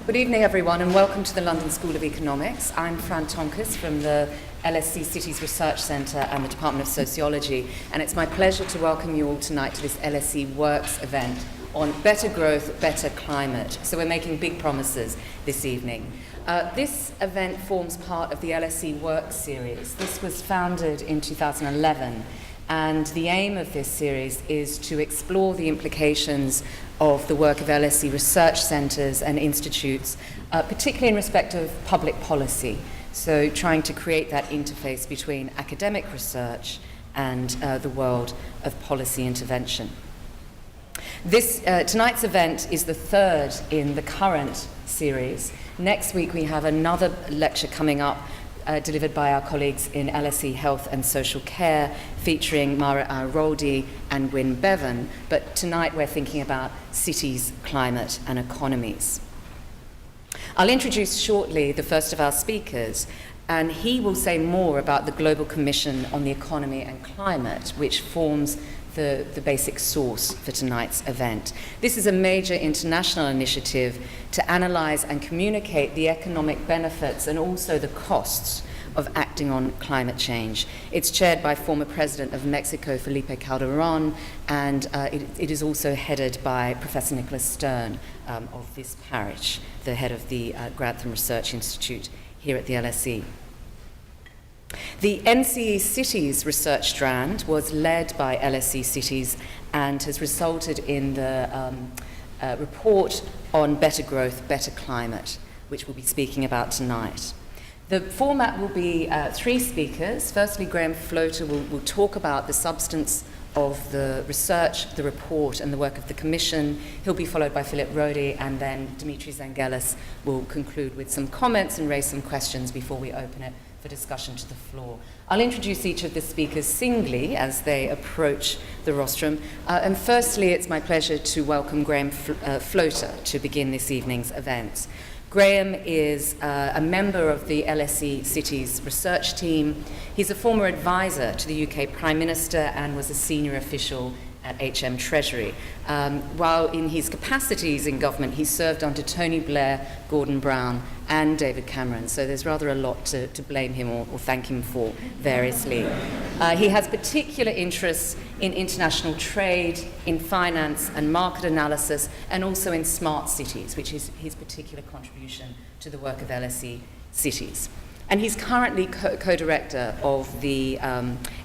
Good evening, everyone, and welcome to the London School of Economics. I'm Fran Tonkiss from the LSE Cities Research Centre and the Department of Sociology, and it's my pleasure to welcome you all tonight to this LSE Works event on better growth, better climate. So we're making big promises this evening. This event forms part of the LSE Works series. This was founded in 2011, and the aim of this series is to explore the implications of the work of LSE research centres and institutes, particularly in respect of public policy. So trying to create that interface between academic research and the world of policy intervention. Tonight's event is the third in the current series. Next week we have another lecture coming up delivered by our colleagues in LSE Health and Social Care, featuring Mara Roldi and Wyn Bevan. But tonight we're thinking about cities, climate and economies. I'll introduce shortly the first of our speakers, and he will say more about the Global Commission on the Economy and Climate, which forms the basic source for tonight's event. This is a major international initiative to analyse and communicate the economic benefits and also the costs of acting on climate change. It's chaired by former President of Mexico, Felipe Calderón, and it is also headed by Professor Nicholas Stern of this parish, the head of the Grantham Research Institute here at the LSE. The LSE Cities research strand was led by LSE Cities and has resulted in the report on better growth, better climate, which we'll be speaking about tonight. The format will be three speakers. Firstly, Graham Floater will talk about the substance of the research, the report, and the work of the Commission. He'll be followed by Philipp Rodi, and then Dimitri Zenghelis will conclude with some comments and raise some questions before we open it for discussion to the floor. I'll introduce each of the speakers singly as they approach the rostrum. And firstly, it's my pleasure to welcome Graham Floater to begin this evening's event. Graham is a member of the LSE Cities research team. He's a former advisor to the UK Prime Minister and was a senior official at HM Treasury. While in his capacities in government, he served under Tony Blair, Gordon Brown, and David Cameron. So there's rather a lot to blame him or thank him for variously. He has particular interests in international trade, in finance and market analysis, and also in smart cities, which is his particular contribution to the work of LSE Cities. And he's currently co-director of the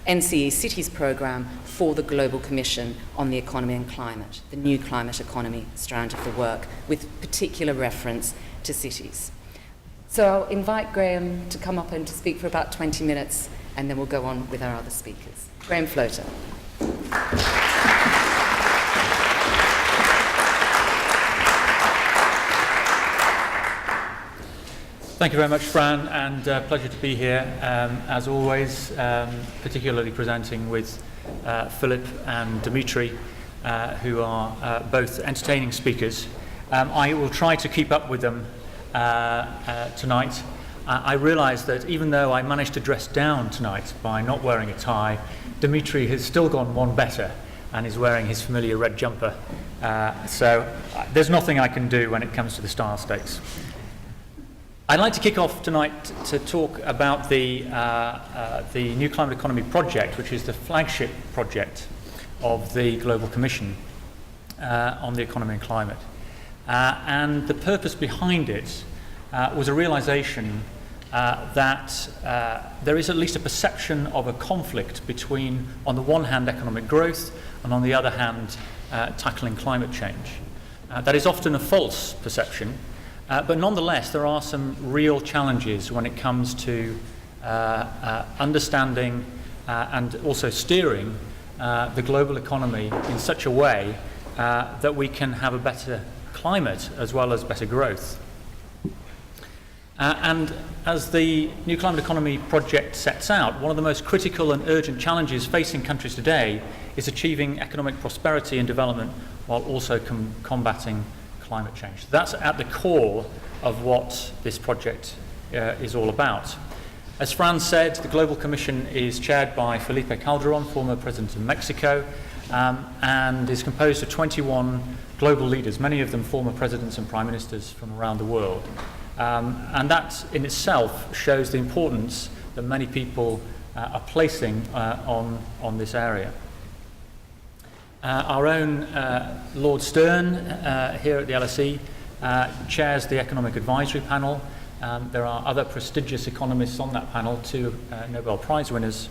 LSE Cities programme for the Global Commission on the Economy and Climate, the new climate economy strand of the work, with particular reference to cities. So I'll invite Graham to come up and to speak for about 20 minutes, and then we'll go on with our other speakers. Graham Floater. Thank you very much, Fran, and pleasure to be here, as always, particularly presenting with Philipp and Dimitri, who are both entertaining speakers. I will try to keep up with them tonight. I realise that even though I managed to dress down tonight by not wearing a tie, Dimitri has still gone one better and is wearing his familiar red jumper. So there's nothing I can do when it comes to the style stakes. I'd like to kick off tonight to talk about the New Climate Economy project, which is the flagship project of the Global Commission on the Economy and Climate. And the purpose behind it was a realization that there is at least a perception of a conflict between, on the one hand, economic growth, and on the other hand, tackling climate change. That is often a false perception. But nonetheless, there are some real challenges when it comes to understanding and also steering the global economy in such a way that we can have a better climate as well as better growth. And as the New Climate Economy project sets out, one of the most critical and urgent challenges facing countries today is achieving economic prosperity and development while also combating climate change. That's at the core of what this project is all about. As Fran said, the Global Commission is chaired by Felipe Calderón, former President of Mexico, and is composed of 21 global leaders, many of them former presidents and prime ministers from around the world. And that in itself shows the importance that many people are placing on this area. Our own Lord Stern here at the LSE chairs the Economic Advisory Panel. There are other prestigious economists on that panel, 2 Nobel Prize winners.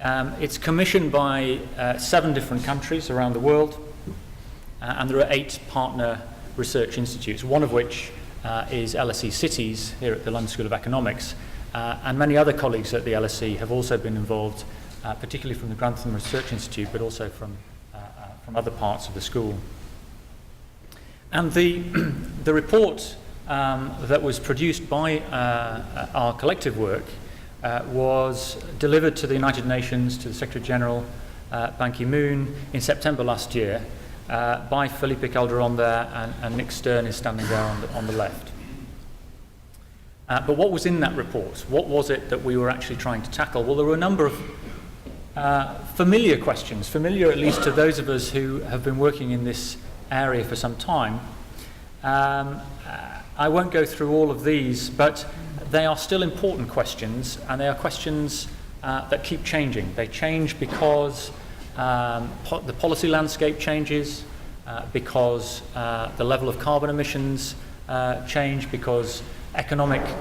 It's commissioned by 7 different countries around the world, and there are 8 partner research institutes, one of which is LSE Cities here at the London School of Economics, and many other colleagues at the LSE have also been involved, particularly from the Grantham Research Institute, but also from other parts of the school. And the report that was produced by our collective work was delivered to the United Nations, to the Secretary General, Ban Ki-moon, in September last year, by Philipp Calderon there, and Nick Stern is standing there on the left. But what was in that report? What was it that we were actually trying to tackle? Well, there were a number of familiar questions, familiar at least to those of us who have been working in this area for some time. I won't go through all of these, but they are still important questions, and they are questions that keep changing. They change because the policy landscape changes, because the level of carbon emissions change, because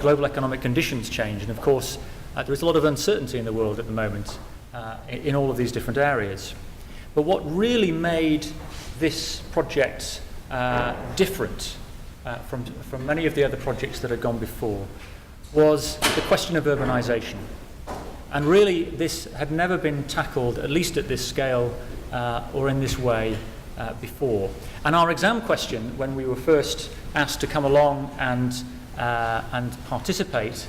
global economic conditions change, and of course there is a lot of uncertainty in the world at the moment in all of these different areas. But what really made this project different from many of the other projects that had gone before was the question of urbanisation. And really this had never been tackled, at least at this scale or in this way before. And our exam question, when we were first asked to come along and participate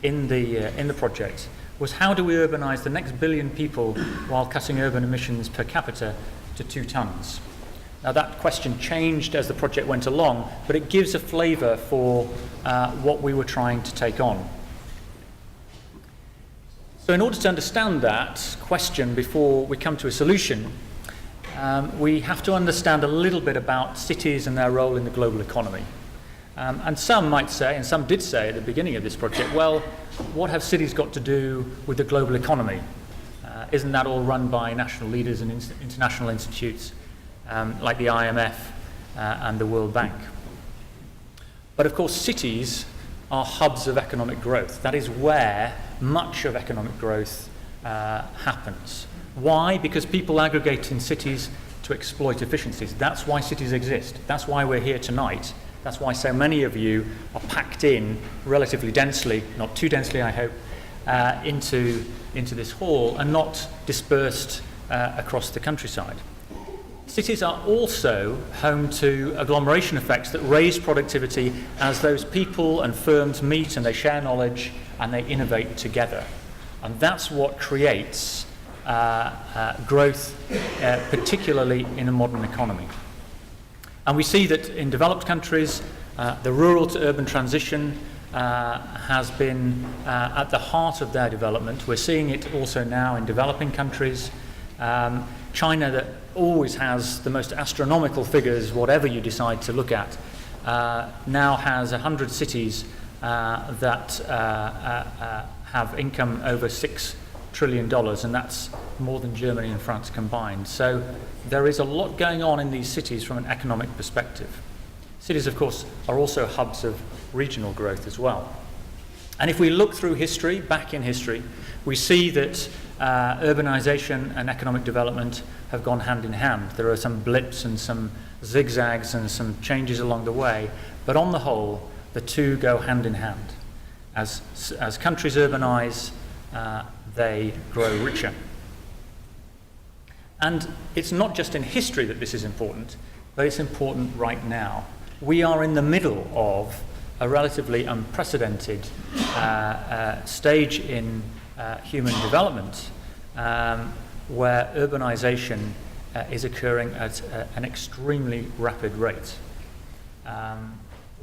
in the project, was how do we urbanise the next billion people while cutting urban emissions per capita to 2 tonnes? Now that question changed as the project went along, but it gives a flavour for what we were trying to take on. So in order to understand that question before we come to a solution, we have to understand a little bit about cities and their role in the global economy. And some might say, and some did say at the beginning of this project, well, what have cities got to do with the global economy? Isn't that all run by national leaders and international institutes like the IMF and the World Bank? But of course, cities are hubs of economic growth. That is where much of economic growth happens. Why? Because people aggregate in cities to exploit efficiencies. That's why cities exist. That's why we're here tonight. That's why so many of you are packed in relatively densely, not too densely I hope, into this hall and not dispersed across the countryside. Cities are also home to agglomeration effects that raise productivity as those people and firms meet and they share knowledge and they innovate together. And that's what creates growth, particularly in a modern economy. And we see that in developed countries, the rural to urban transition has been at the heart of their development. We're seeing it also now in developing countries. China, that always has the most astronomical figures, whatever you decide to look at, now has 100 cities that have income over $6 trillion, and that's more than Germany and France combined. So there is a lot going on in these cities from an economic perspective. Cities, of course, are also hubs of regional growth as well. And if we look through history, back in history, we see that urbanisation and economic development have gone hand in hand. There are some blips and some zigzags and some changes along the way, but on the whole, the two go hand in hand. As countries urbanise, they grow richer. And it's not just in history that this is important, but it's important right now. We are in the middle of a relatively unprecedented stage in human development where urbanisation is occurring at an extremely rapid rate.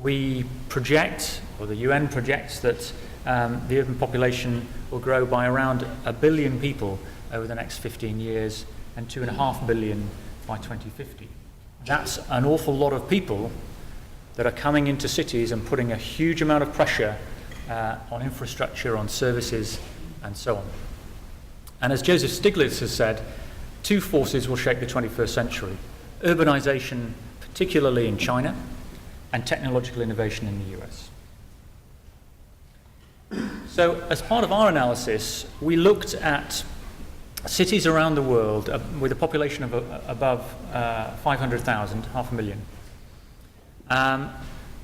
We project, or the UN projects, that the urban population will grow by around 1 billion people over the next 15 years and 2.5 billion by 2050. That's an awful lot of people that are coming into cities and putting a huge amount of pressure on infrastructure, on services, and so on. And as Joseph Stiglitz has said, two forces will shape the 21st century: urbanization, particularly in China, and technological innovation in the US. So as part of our analysis, we looked at cities around the world with a population of above 500,000, 500,000.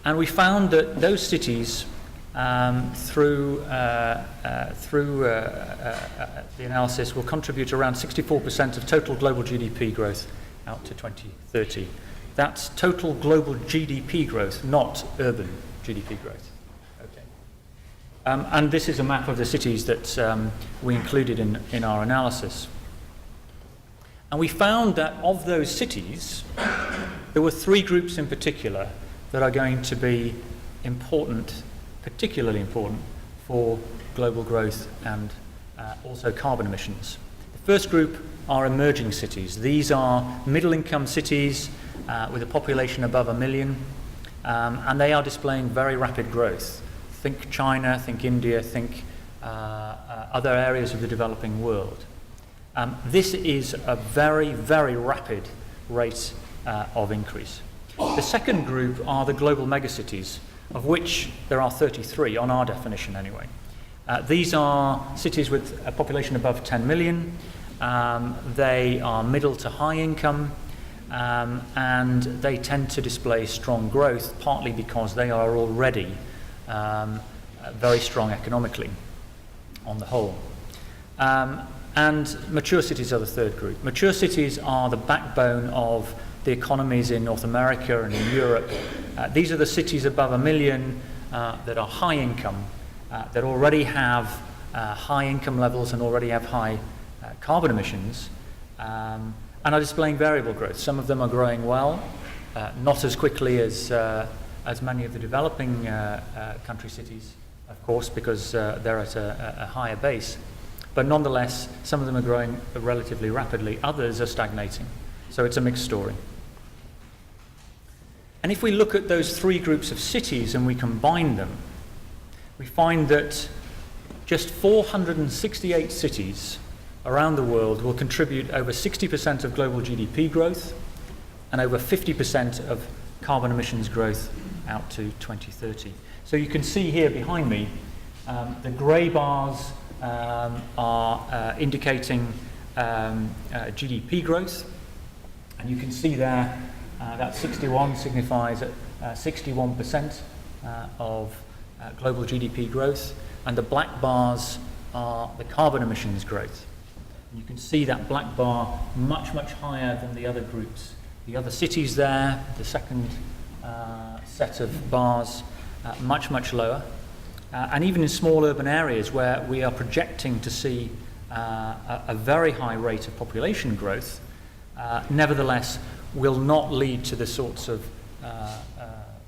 And we found that those cities, through the analysis, will contribute around 64% of total global GDP growth out to 2030. That's total global GDP growth, not urban GDP growth. Okay. And this is a map of the cities that we included in our analysis. And we found that of those cities, there were three groups in particular that are going to be important, particularly important, for global growth and also carbon emissions. The first group are emerging cities. These are middle-income cities with a population above 1 million, and they are displaying very rapid growth. Think China, think India, think other areas of the developing world. This is a very, very rapid rate of increase. The second group are the global megacities, of which there are 33, on our definition anyway. These are cities with a population above 10 million. They are middle to high income, and they tend to display strong growth, partly because they are already very strong economically on the whole. And mature cities are the third group. Mature cities are the backbone of the economies in North America and in Europe. These are the cities above 1 million that are high income, that already have high income levels and already have high carbon emissions, and are displaying variable growth. Some of them are growing well, not as quickly as many of the developing country cities, of course, because they're at a higher base. But nonetheless, some of them are growing relatively rapidly. Others are stagnating. So it's a mixed story. And if we look at those three groups of cities and we combine them, we find that just 468 cities around the world will contribute over 60% of global GDP growth and over 50% of carbon emissions growth out to 2030. So you can see here behind me, the grey bars are indicating GDP growth, and you can see there that 61 signifies 61% of global GDP growth, and the black bars are the carbon emissions growth. And you can see that black bar much, much higher than the other groups. The other cities there, the second set of bars, much, much lower. And even in small urban areas where we are projecting to see a very high rate of population growth, nevertheless will not lead to the sorts of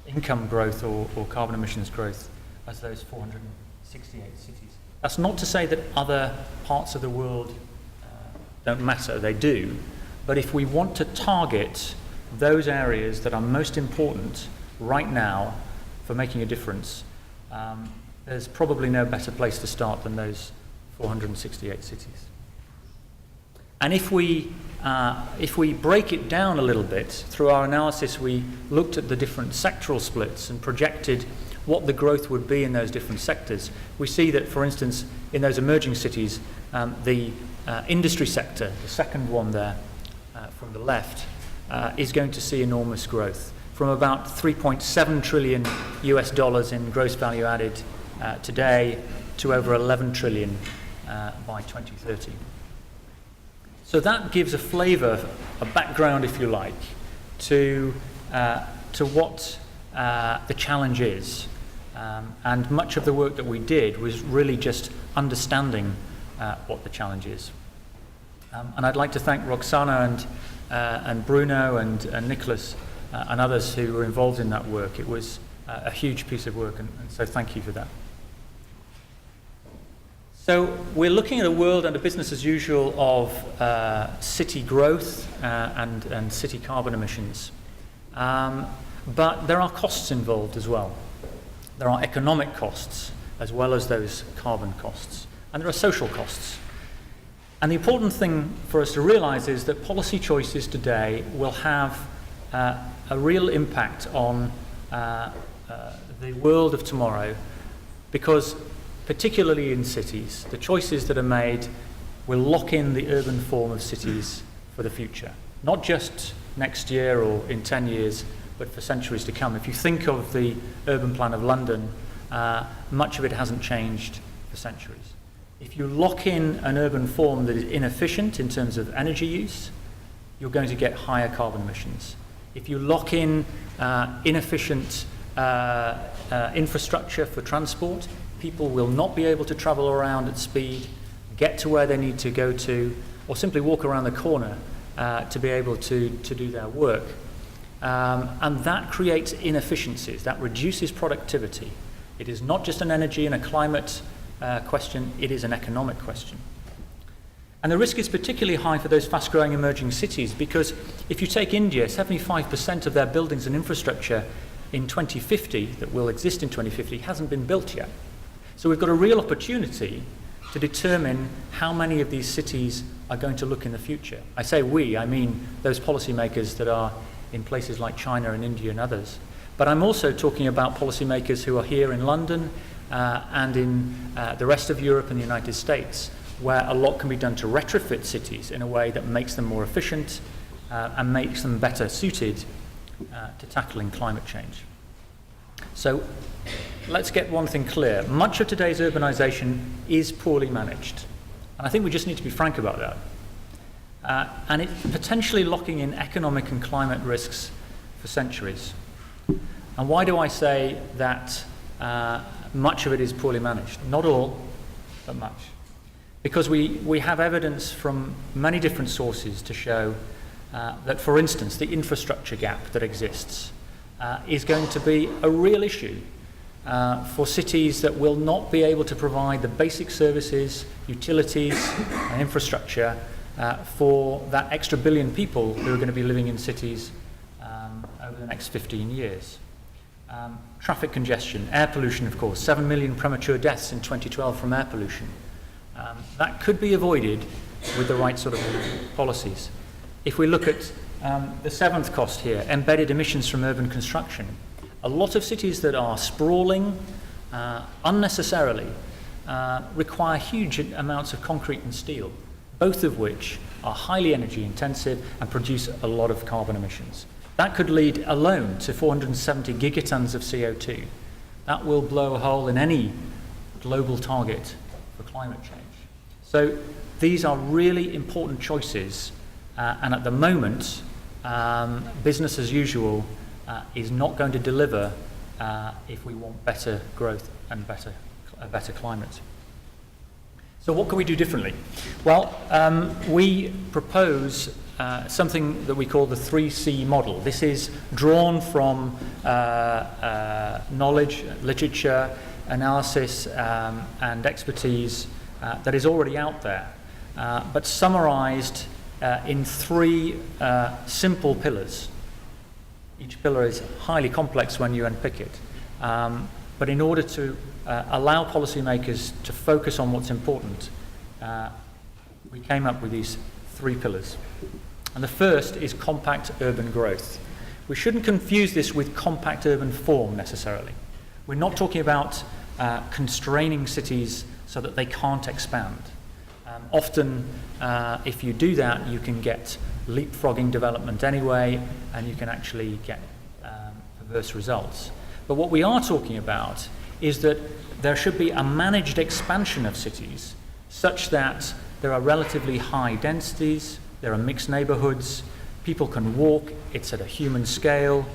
income growth or carbon emissions growth as those 468 cities. That's not to say that other parts of the world don't matter, they do. But if we want to target those areas that are most important right now for making a difference, there's probably no better place to start than those 468 cities. And if we break it down a little bit, through our analysis we looked at the different sectoral splits and projected what the growth would be in those different sectors. We see that, for instance, in those emerging cities, the industry sector, the second one there from the left, is going to see enormous growth, from about $3.7 trillion US dollars in gross value added today to over 11 trillion by 2030. So that gives a flavour, a background, if you like, to what the challenge is. And much of the work that we did was really just understanding what the challenge is. And I'd like to thank Roxana and Bruno and Nicholas and others who were involved in that work. It was a huge piece of work, and so thank you for that. So we're looking at a world and a business as usual of city growth and city carbon emissions. But there are costs involved as well. There are economic costs as well as those carbon costs. And there are social costs. And the important thing for us to realize is that policy choices today will have a real impact on the world of tomorrow, because particularly in cities, the choices that are made will lock in the urban form of cities for the future. Not just next year or in 10 years, but for centuries to come. If you think of the urban plan of London, much of it hasn't changed for centuries. If you lock in an urban form that is inefficient in terms of energy use, you're going to get higher carbon emissions. If you lock in inefficient infrastructure for transport, people will not be able to travel around at speed, get to where they need to go to, or simply walk around the corner to be able to do their work. And that creates inefficiencies, that reduces productivity. It is not just an energy and a climate question, it is an economic question. And the risk is particularly high for those fast-growing emerging cities, because if you take India, 75% of their buildings and infrastructure in 2050, that will exist in 2050, hasn't been built yet. So we've got a real opportunity to determine how many of these cities are going to look in the future. I say we, I mean those policymakers that are in places like China and India and others. But I'm also talking about policymakers who are here in London and in the rest of Europe and the United States, where a lot can be done to retrofit cities in a way that makes them more efficient and makes them better suited to tackling climate change. So let's get one thing clear. Much of today's urbanisation is poorly managed. And I think we just need to be frank about that. And it's potentially locking in economic and climate risks for centuries. And why do I say that much of it is poorly managed? Not all, but much. Because we have evidence from many different sources to show that, for instance, the infrastructure gap that exists is going to be a real issue for cities that will not be able to provide the basic services, utilities, and infrastructure for that extra billion people who are going to be living in cities over the next 15 years. Traffic congestion, air pollution, of course, 7 million premature deaths in 2012 from air pollution. That could be avoided with the right sort of policies. If we look at the seventh cost here, embedded emissions from urban construction, a lot of cities that are sprawling unnecessarily require huge amounts of concrete and steel, both of which are highly energy intensive and produce a lot of carbon emissions. That could lead alone to 470 gigatons of CO2. That will blow a hole in any global target for climate change. So these are really important choices, and at the moment, business as usual is not going to deliver if we want better growth and a better climate. So what can we do differently? Well, we propose something that we call the 3C model. This is drawn from knowledge, literature, analysis, and expertise that is already out there, but summarized in three simple pillars. Each pillar is highly complex when you unpick it, but in order to allow policymakers to focus on what's important, we came up with these three pillars. And the first is compact urban growth. We shouldn't confuse this with compact urban form necessarily. We're not talking about constraining cities so that they can't expand. Often, if you do that, you can get leapfrogging development anyway, and you can actually get perverse results. But what we are talking about is that there should be a managed expansion of cities such that there are relatively high densities, there are mixed neighborhoods, people can walk, it's at a human scale,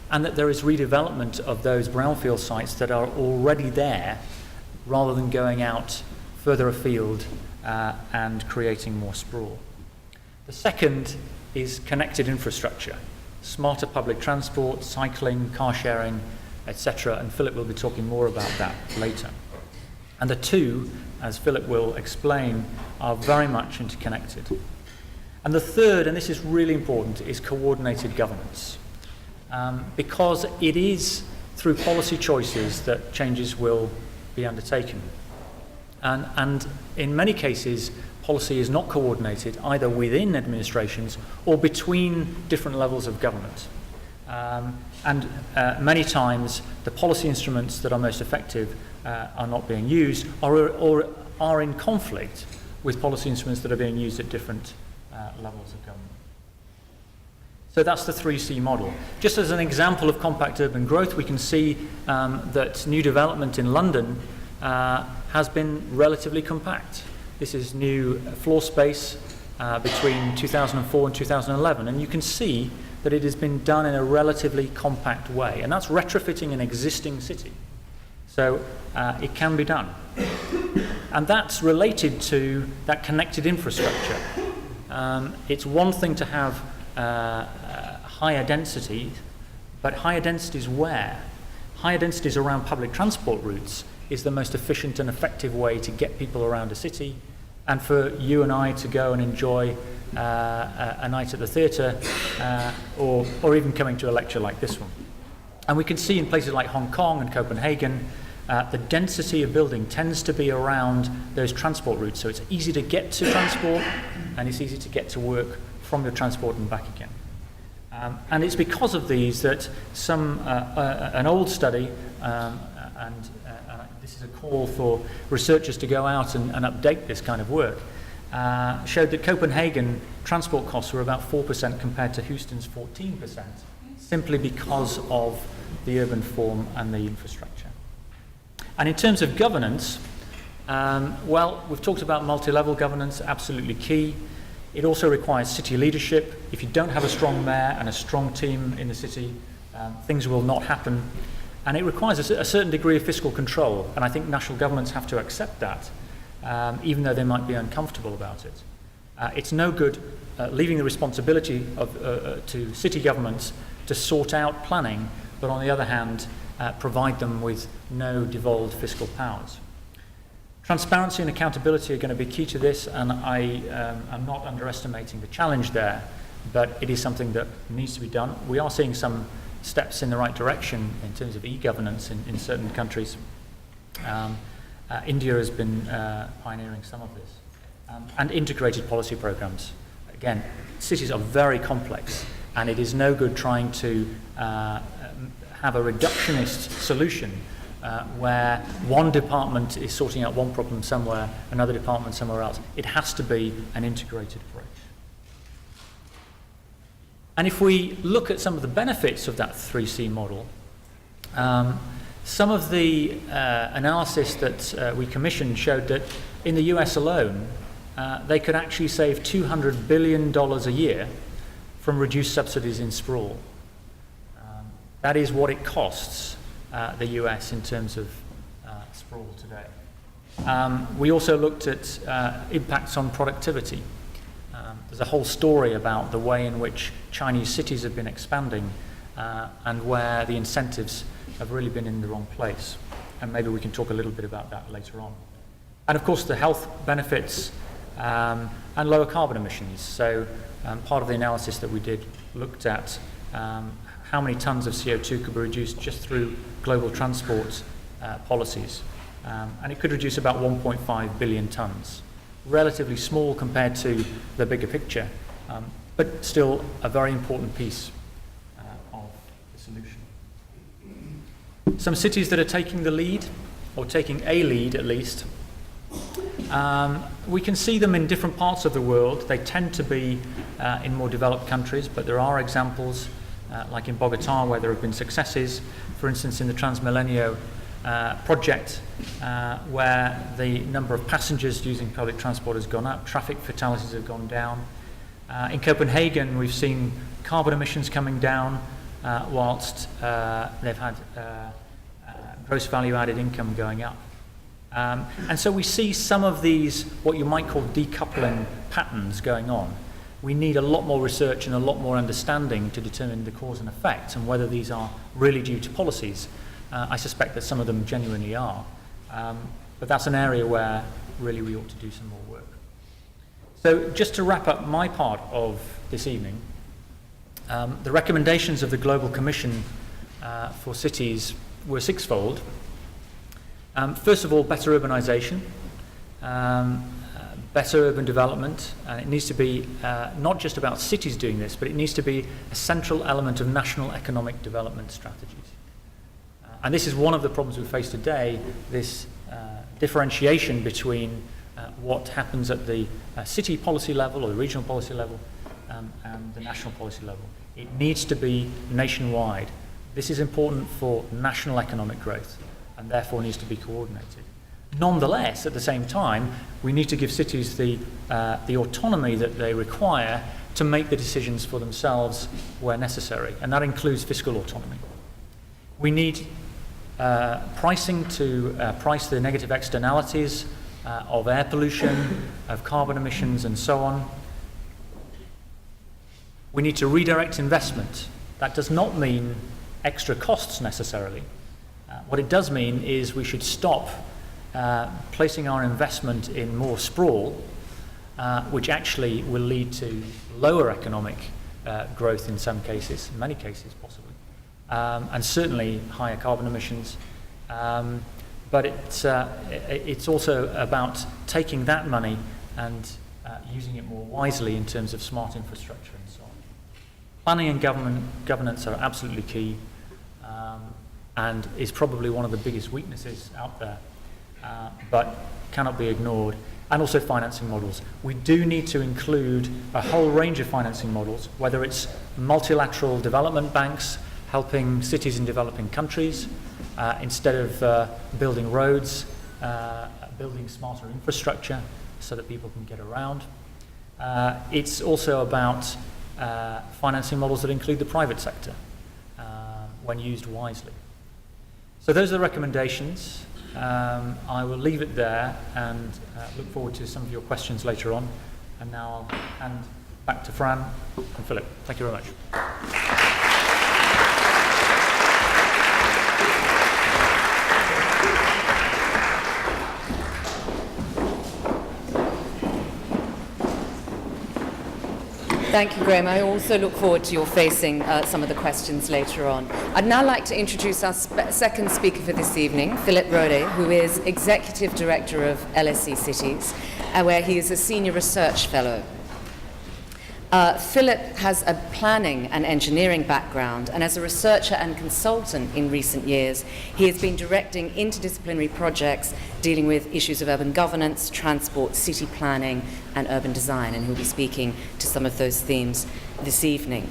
and that there is redevelopment of those brownfield sites that are already there rather than going out further afield and creating more sprawl. The second is connected infrastructure, smarter public transport, cycling, car sharing, etc. And Philipp will be talking more about that later. And the two as Philipp will explain, are very much interconnected. And the third, and this is really important, is coordinated governance. Because it is through policy choices that changes will be undertaken. And in many cases, policy is not coordinated either within administrations or between different levels of government. Many times, the policy instruments that are most effective are not being used or are in conflict with policy instruments that are being used at different levels of government. So that's the 3C model. Just as an example of compact urban growth, we can see that new development in London has been relatively compact. This is new floor space between 2004 and 2011, and you can see that it has been done in a relatively compact way, and that's retrofitting an existing city. So it can be done. And that's related to that connected infrastructure. It's one thing to have higher density, but higher densities where? Higher densities around public transport routes is the most efficient and effective way to get people around a city, and for you and I to go and enjoy a night at the theatre or even coming to a lecture like this one. And we can see in places like Hong Kong and Copenhagen, the density of building tends to be around those transport routes. So it's easy to get to transport and it's easy to get to work from your transport and back again. And it's because of these that an old study, this is a call for researchers to go out and update this kind of work, showed that Copenhagen transport costs were about 4% compared to Houston's 14%, simply because of the urban form and the infrastructure. And in terms of governance, well, we've talked about multi-level governance, absolutely key. It also requires city leadership. If you don't have a strong mayor and a strong team in the city, things will not happen. And it requires a certain degree of fiscal control, and I think national governments have to accept that, even though they might be uncomfortable about it. It's no good leaving the responsibility to city governments to sort out planning, but on the other hand, provide them with no devolved fiscal powers. Transparency and accountability are going to be key to this, and I am not underestimating the challenge there, but it is something that needs to be done. We are seeing some steps in the right direction in terms of e-governance in certain countries. India has been pioneering some of this. And integrated policy programs. Again, cities are very complex, and it is no good trying to have a reductionist solution where one department is sorting out one problem somewhere, another department somewhere else. It has to be an integrated approach. And if we look at some of the benefits of that 3C model, some of the analysis that we commissioned showed that in the US alone, they could actually save $200 billion a year from reduced subsidies in sprawl. That is what it costs the US in terms of sprawl today. We also looked at impacts on productivity. There's a whole story about the way in which Chinese cities have been expanding and where the incentives have really been in the wrong place. And maybe we can talk a little bit about that later on. And of course the health benefits and lower carbon emissions. So part of the analysis that we did looked at how many tons of CO2 could be reduced just through global transport policies. And it could reduce about 1.5 billion tons. Relatively small compared to the bigger picture, but still a very important piece of the solution. Some cities that are taking the lead, or taking a lead at least, we can see them in different parts of the world. They tend to be in more developed countries, but there are examples like in Bogota where there have been successes. For instance, in the Transmilenio project where the number of passengers using public transport has gone up, traffic fatalities have gone down. In Copenhagen, we've seen carbon emissions coming down whilst they've had gross value added income going up. And so we see some of these, what you might call decoupling patterns going on. We need a lot more research and a lot more understanding to determine the cause and effect and whether these are really due to policies. I suspect that some of them genuinely are. But that's an area where really we ought to do some more work. So just to wrap up my part of this evening, the recommendations of the Global Commission for Cities were sixfold. First of all, better urbanisation, better urban development, and it needs to be not just about cities doing this, but it needs to be a central element of national economic development strategies. And this is one of the problems we face today, this differentiation between what happens at the city policy level or the regional policy level and the national policy level. It needs to be nationwide. This is important for national economic growth and therefore needs to be coordinated. Nonetheless, at the same time, we need to give cities the autonomy that they require to make the decisions for themselves where necessary, and that includes fiscal autonomy. We need pricing to price the negative externalities of air pollution, of carbon emissions, and so on. We need to redirect investment. That does not mean extra costs necessarily. What it does mean is we should stop placing our investment in more sprawl, which actually will lead to lower economic growth in some cases, in many cases possibly, and certainly higher carbon emissions. But it's also about taking that money and using it more wisely in terms of smart infrastructure and so on. Planning and governance are absolutely key, and is probably one of the biggest weaknesses out there, but cannot be ignored. And also financing models. We do need to include a whole range of financing models, whether it's multilateral development banks helping cities in developing countries, instead of building roads, building smarter infrastructure so that people can get around. It's also about financing models that include the private sector when used wisely. So those are the recommendations. I will leave it there and look forward to some of your questions later on. And now I'll hand back to Fran and Philipp. Thank you very much. Thank you, Graham. I also look forward to your facing some of the questions later on. I'd now like to introduce our second speaker for this evening, Philipp Rode, who is Executive Director of LSE Cities, where he is a Senior Research Fellow. Philipp has a planning and engineering background, and as a researcher and consultant in recent years, he has been directing interdisciplinary projects dealing with issues of urban governance, transport, city planning, and urban design, and he'll be speaking to some of those themes this evening.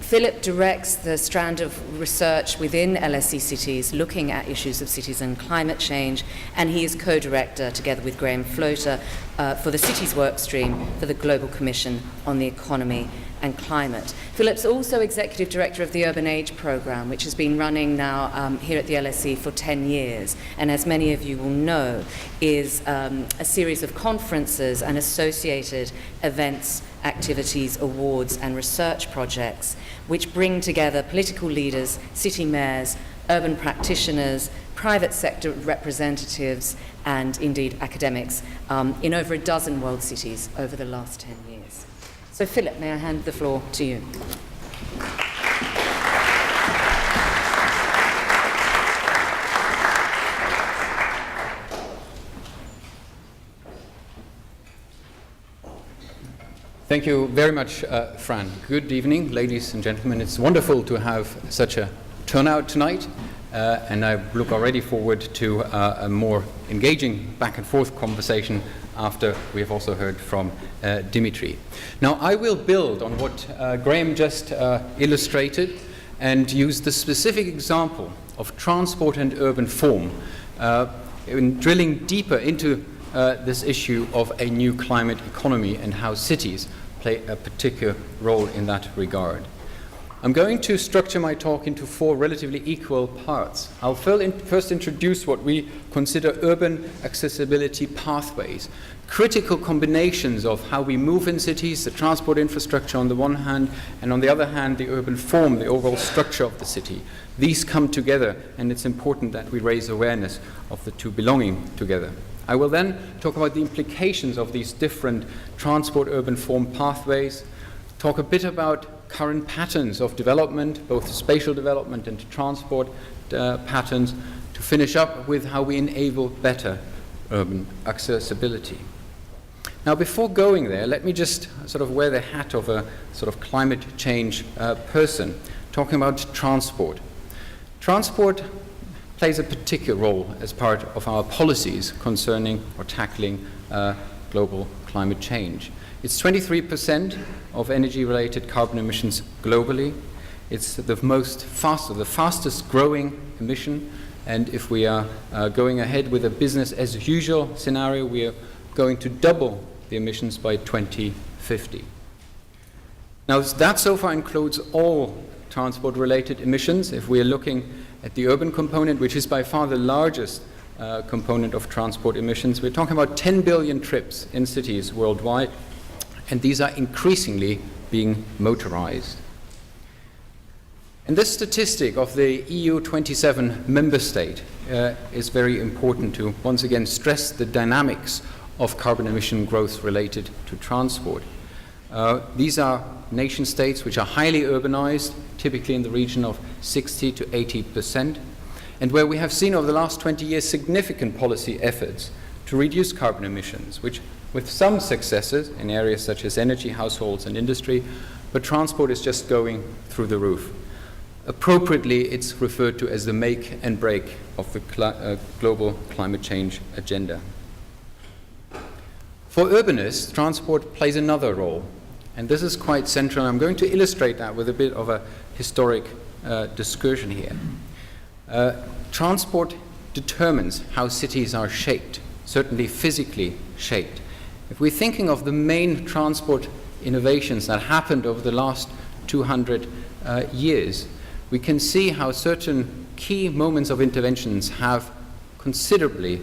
Philipp directs the strand of research within LSE Cities looking at issues of cities and climate change, and he is co-director, together with Graham Floater, for the Cities workstream for the Global Commission on the Economy and Climate. Philipp's also Executive Director of the Urban Age Programme, which has been running now here at the LSE for 10 years, and as many of you will know, is a series of conferences and associated events, activities, awards, and research projects which bring together political leaders, city mayors, urban practitioners, private sector representatives, and indeed academics in over a dozen world cities over the last 10 years. So Philipp, may I hand the floor to you? Thank you very much, Fran. Good evening, ladies and gentlemen. It's wonderful to have such a turnout tonight, and I look already forward to a more engaging back and forth conversation after we have also heard from Dimitri. Now, I will build on what Graham just illustrated and use the specific example of transport and urban form in drilling deeper into this issue of a new climate economy and how cities play a particular role in that regard. I'm going to structure my talk into 4 relatively equal parts. I'll first introduce what we consider urban accessibility pathways, critical combinations of how we move in cities, the transport infrastructure on the one hand, and on the other hand, the urban form, the overall structure of the city. These come together, and it's important that we raise awareness of the two belonging together. I will then talk about the implications of these different transport-urban form pathways, talk a bit about current patterns of development, both spatial development and transport patterns, to finish up with how we enable better urban accessibility. Now, before going there, let me just sort of wear the hat of a sort of climate change person, talking about transport. Transport plays a particular role as part of our policies concerning or tackling global climate change. It's 23% of energy-related carbon emissions globally. It's the fastest growing emission, and if we are going ahead with a business as usual scenario, we are going to double the emissions by 2050. Now, that so far includes all transport-related emissions. If we are looking at the urban component, which is by far the largest component of transport emissions, we're talking about 10 billion trips in cities worldwide, and these are increasingly being motorized. And this statistic of the EU 27 member state is very important to once again stress the dynamics of carbon emission growth related to transport. These are nation states which are highly urbanized, typically in the region of 60 to 80%, and where we have seen over the last 20 years significant policy efforts to reduce carbon emissions, which with some successes in areas such as energy, households, and industry, but transport is just going through the roof. Appropriately, it's referred to as the make and break of the global climate change agenda. For urbanists, transport plays another role, and this is quite central. I'm going to illustrate that with a bit of a historic discussion here. Transport determines how cities are shaped, certainly physically shaped. If we're thinking of the main transport innovations that happened over the last 200 years, we can see how certain key moments of interventions have considerably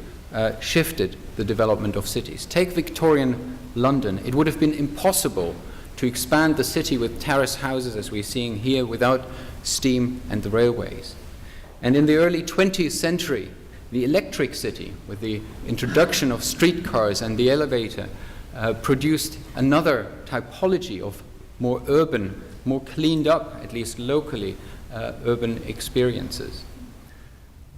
shifted the development of cities. Take Victorian London. It would have been impossible to expand the city with terrace houses as we're seeing here without steam and the railways. And in the early 20th century, the electric city, with the introduction of streetcars and the elevator, produced another typology of more urban, more cleaned up, at least locally, urban experiences.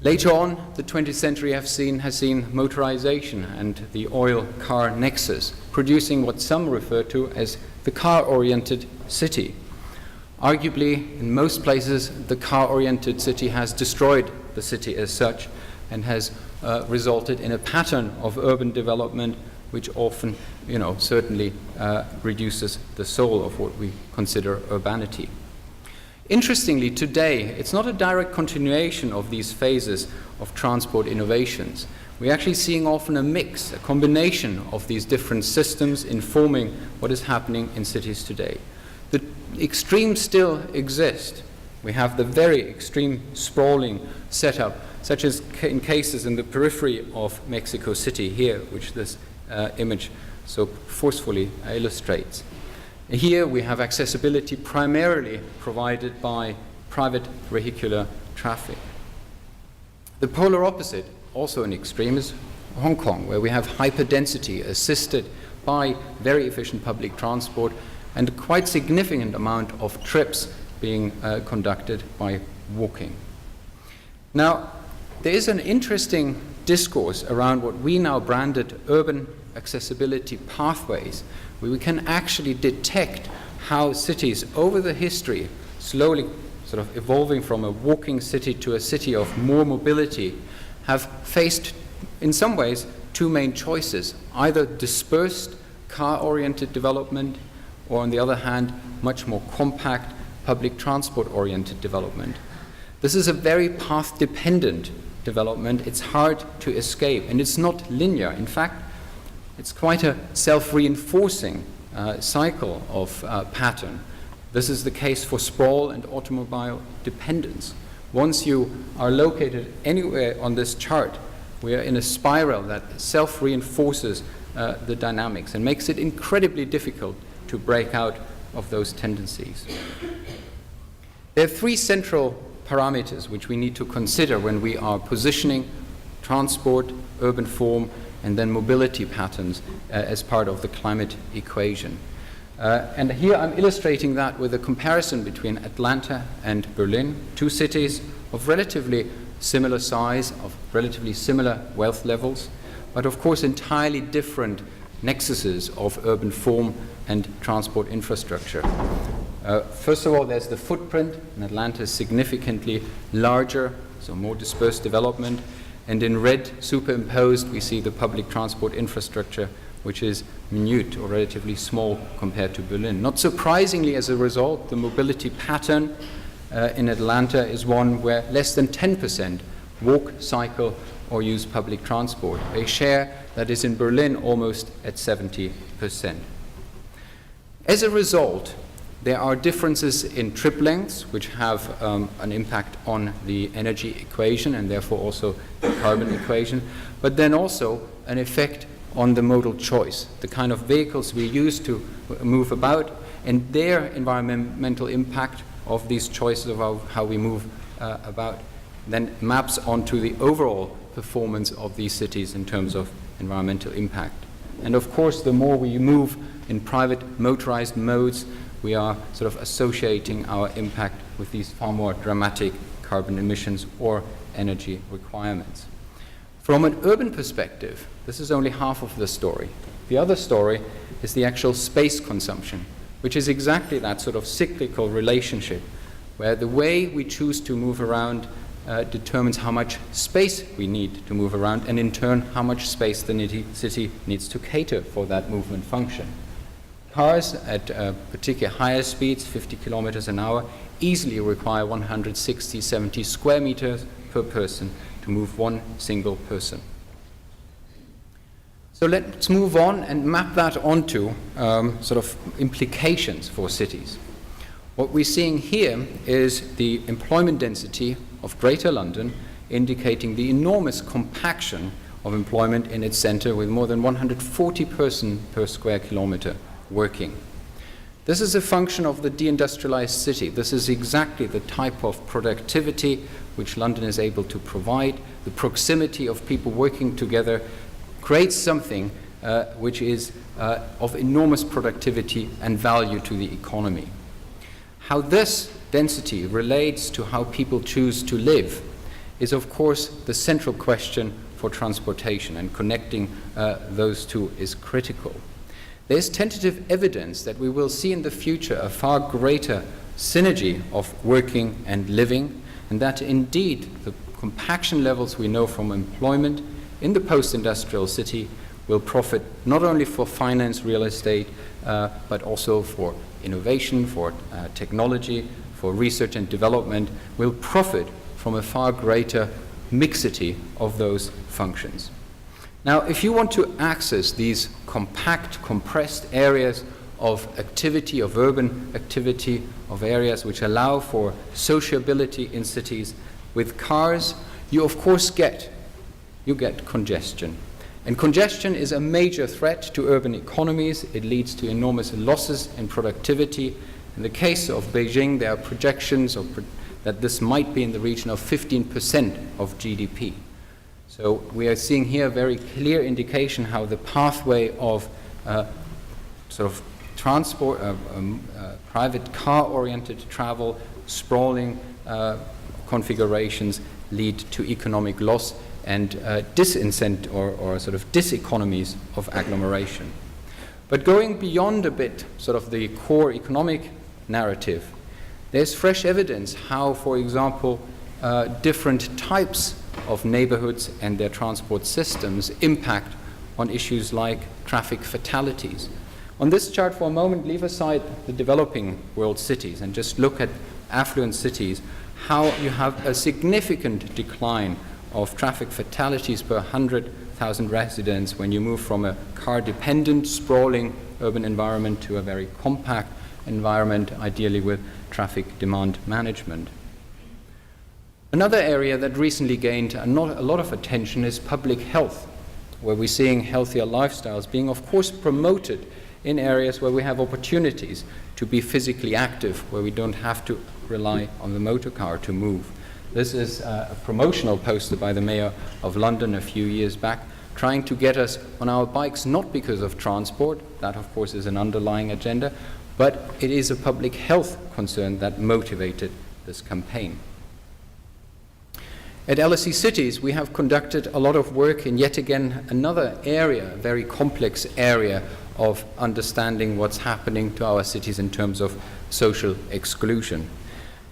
Later on, the 20th century has seen motorization and the oil car nexus, producing what some refer to as the car-oriented city. Arguably, in most places, the car-oriented city has destroyed the city as such and has resulted in a pattern of urban development which often, certainly reduces the soul of what we consider urbanity. Interestingly, today, it's not a direct continuation of these phases of transport innovations. We're actually seeing often a mix, a combination of these different systems informing what is happening in cities today. The extremes still exist. We have the very extreme sprawling setup, such as in cases in the periphery of Mexico City here, which this image so forcefully illustrates. Here we have accessibility primarily provided by private vehicular traffic. The polar opposite, also an extreme, is Hong Kong, where we have hyperdensity assisted by very efficient public transport and a quite significant amount of trips being conducted by walking. Now, there is an interesting discourse around what we now branded urban accessibility pathways, where we can actually detect how cities over the history, slowly sort of evolving from a walking city to a city of more mobility, have faced, in some ways, two main choices: either dispersed car-oriented development, or on the other hand, much more compact public transport-oriented development. This is a very path-dependent development. It's hard to escape, and it's not linear. In fact, it's quite a self-reinforcing cycle of pattern. This is the case for sprawl and automobile dependence. Once you are located anywhere on this chart, we are in a spiral that self-reinforces the dynamics and makes it incredibly difficult to break out of those tendencies. There are three central parameters which we need to consider when we are positioning transport, urban form, and then mobility patterns as part of the climate equation. And here I'm illustrating that with a comparison between Atlanta and Berlin, two cities of relatively similar size, of relatively similar wealth levels, but of course entirely different nexuses of urban form and transport infrastructure. First of all, there's the footprint, and Atlanta is significantly larger, so more dispersed development. And in red, superimposed, we see the public transport infrastructure, which is minute or relatively small compared to Berlin. Not surprisingly, as a result, the mobility pattern in Atlanta is one where less than 10% walk, cycle, or use public transport, a share that is in Berlin almost at 70%. As a result, there are differences in trip lengths, which have an impact on the energy equation and therefore also the carbon equation, but then also an effect on the modal choice, the kind of vehicles we use to move about, and their environmental impact of these choices of how we move about then maps onto the overall performance of these cities in terms of environmental impact. And of course, the more we move in private motorized modes, we are sort of associating our impact with these far more dramatic carbon emissions or energy requirements. From an urban perspective, this is only half of the story. The other story is the actual space consumption, which is exactly that sort of cyclical relationship where the way we choose to move around determines how much space we need to move around, and in turn how much space the city needs to cater for that movement function. Cars at particularly higher speeds, 50 kilometers an hour, easily require 160, 70 square meters per person to move one single person. So let's move on and map that onto sort of implications for cities. What we're seeing here is the employment density of Greater London, indicating the enormous compaction of employment in its center, with more than 140 persons per square kilometer working. This is a function of the deindustrialized city. This is exactly the type of productivity which London is able to provide. The proximity of people working together creates something which is of enormous productivity and value to the economy. How this density relates to how people choose to live is, of course, the central question for transportation, and connecting those two is critical. There's tentative evidence that we will see in the future a far greater synergy of working and living, and that indeed the compaction levels we know from employment in the post-industrial city will profit not only for finance, real estate, but also for innovation, for technology, for research and development, will profit from a far greater mixity of those functions. Now, if you want to access these compact, compressed areas of activity, of urban activity, of areas which allow for sociability in cities with cars, you of course get congestion. And congestion is a major threat to urban economies. It leads to enormous losses in productivity. In the case of Beijing, there are projections that this might be in the region of 15% of GDP. So we are seeing here a very clear indication how the pathway of sort of transport, private car-oriented travel, sprawling configurations lead to economic loss and disincentive or sort of diseconomies of agglomeration. But going beyond a bit sort of the core economic narrative, there's fresh evidence how, for example, different types of neighborhoods and their transport systems impact on issues like traffic fatalities. On this chart for a moment, leave aside the developing world cities and just look at affluent cities, how you have a significant decline of traffic fatalities per 100,000 residents when you move from a car-dependent, sprawling urban environment to a very compact environment, ideally with traffic demand management. Another area that recently gained a lot of attention is public health, where we're seeing healthier lifestyles being, of course, promoted in areas where we have opportunities to be physically active, where we don't have to rely on the motor car to move. This is a promotional poster by the Mayor of London a few years back, trying to get us on our bikes, not because of transport, that of course is an underlying agenda, but it is a public health concern that motivated this campaign. At LSE Cities, we have conducted a lot of work in yet again another area, a very complex area of understanding what's happening to our cities in terms of social exclusion.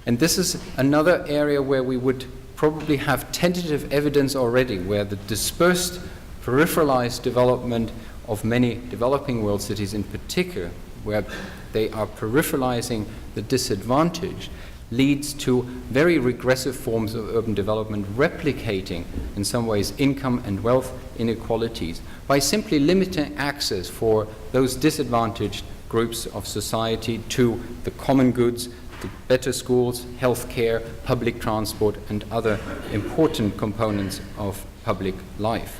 And this is another area where we would probably have tentative evidence already, where the dispersed, peripheralized development of many developing world cities in particular, where they are peripheralizing the disadvantage, leads to very regressive forms of urban development, replicating in some ways income and wealth inequalities by simply limiting access for those disadvantaged groups of society to the common goods, the better schools, healthcare, public transport, and other important components of public life.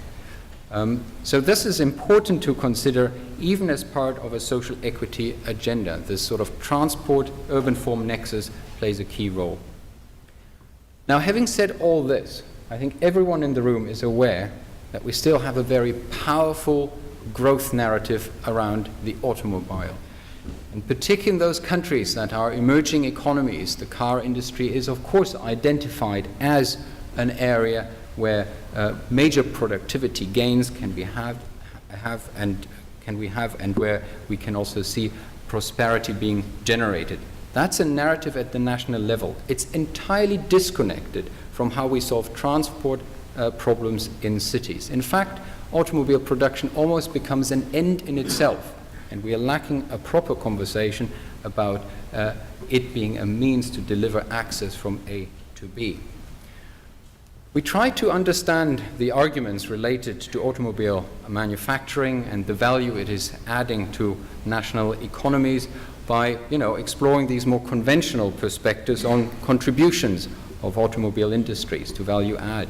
So this is important to consider even as part of a social equity agenda. This sort of transport-urban form nexus plays a key role. Now, having said all this, I think everyone in the room is aware that we still have a very powerful growth narrative around the automobile. And particularly in those countries that are emerging economies, the car industry is of course identified as an area where major productivity gains can be and where we can also see prosperity being generated. That's a narrative at the national level. It's entirely disconnected from how we solve transport problems in cities. In fact, automobile production almost becomes an end in itself, and we are lacking a proper conversation about it being a means to deliver access from A to B. We try to understand the arguments related to automobile manufacturing and the value it is adding to national economies by, exploring these more conventional perspectives on contributions of automobile industries to value add.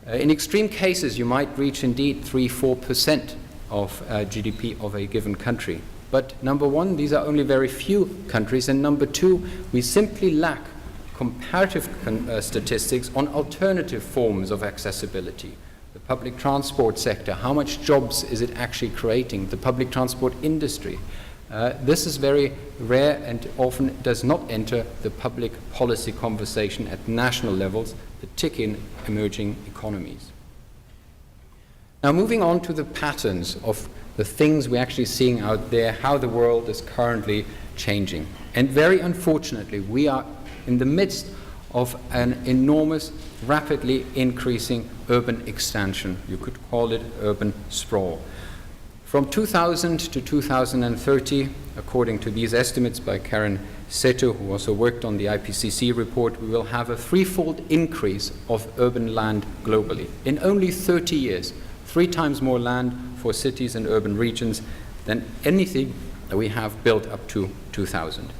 In extreme cases, you might reach indeed 3-4% of GDP of a given country. But number one, these are only very few countries, and number two, we simply lack comparative statistics on alternative forms of accessibility. The public transport sector, how much jobs is it actually creating? The public transport industry. This is very rare and often does not enter the public policy conversation at national levels, particularly in emerging economies. Now, moving on to the patterns of the things we're actually seeing out there, how the world is currently changing. And very unfortunately, we are in the midst of an enormous, rapidly increasing urban expansion. You could call it urban sprawl. From 2000 to 2030, according to these estimates by Karen Seto, who also worked on the IPCC report, we will have a threefold increase of urban land globally. In only 30 years, 3 times more land for cities and urban regions than anything that we have built up to 2000.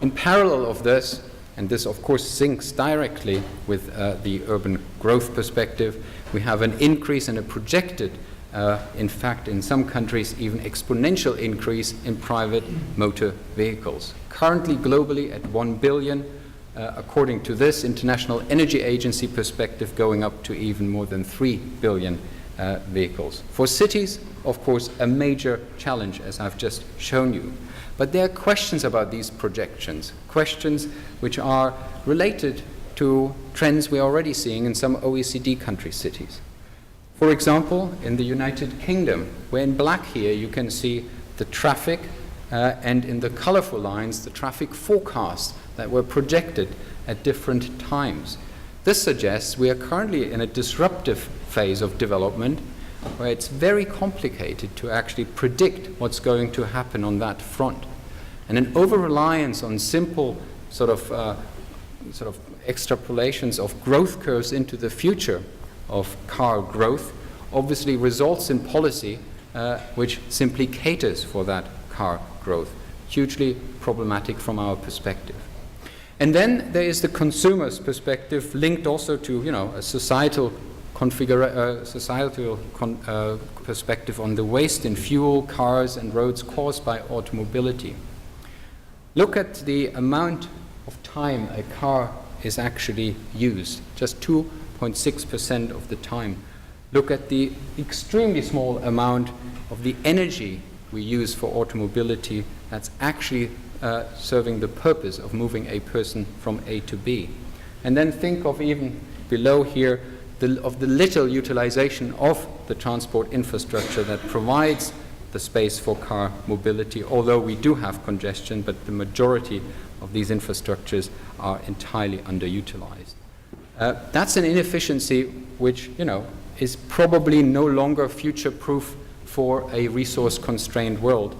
In parallel of this, and this of course syncs directly with the urban growth perspective, we have an increase and a projected, in fact in some countries even exponential increase in private motor vehicles. Currently globally at 1 billion, according to this International Energy Agency perspective, going up to even more than 3 billion vehicles. For cities, of course, a major challenge, as I've just shown you. But there are questions about these projections, questions which are related to trends we're already seeing in some OECD country cities. For example, in the United Kingdom, where in black here you can see the traffic and in the colorful lines the traffic forecasts that were projected at different times. This suggests we are currently in a disruptive phase of development where it's very complicated to actually predict what's going to happen on that front. And an over-reliance on simple sort of extrapolations of growth curves into the future of car growth obviously results in policy which simply caters for that car growth. Hugely problematic from our perspective. And then there is the consumer's perspective linked also to, a societal perspective on the waste in fuel, cars and roads caused by automobility. Look at the amount of time a car is actually used, just 2.6% of the time. look at the extremely small amount of the energy we use for automobility that's actually serving the purpose of moving a person from A to B. And then think of even below here of the little utilization of the transport infrastructure that provides the space for car mobility, although we do have congestion, but the majority of these infrastructures are entirely underutilized. That's an inefficiency which, is probably no longer future-proof for a resource-constrained world,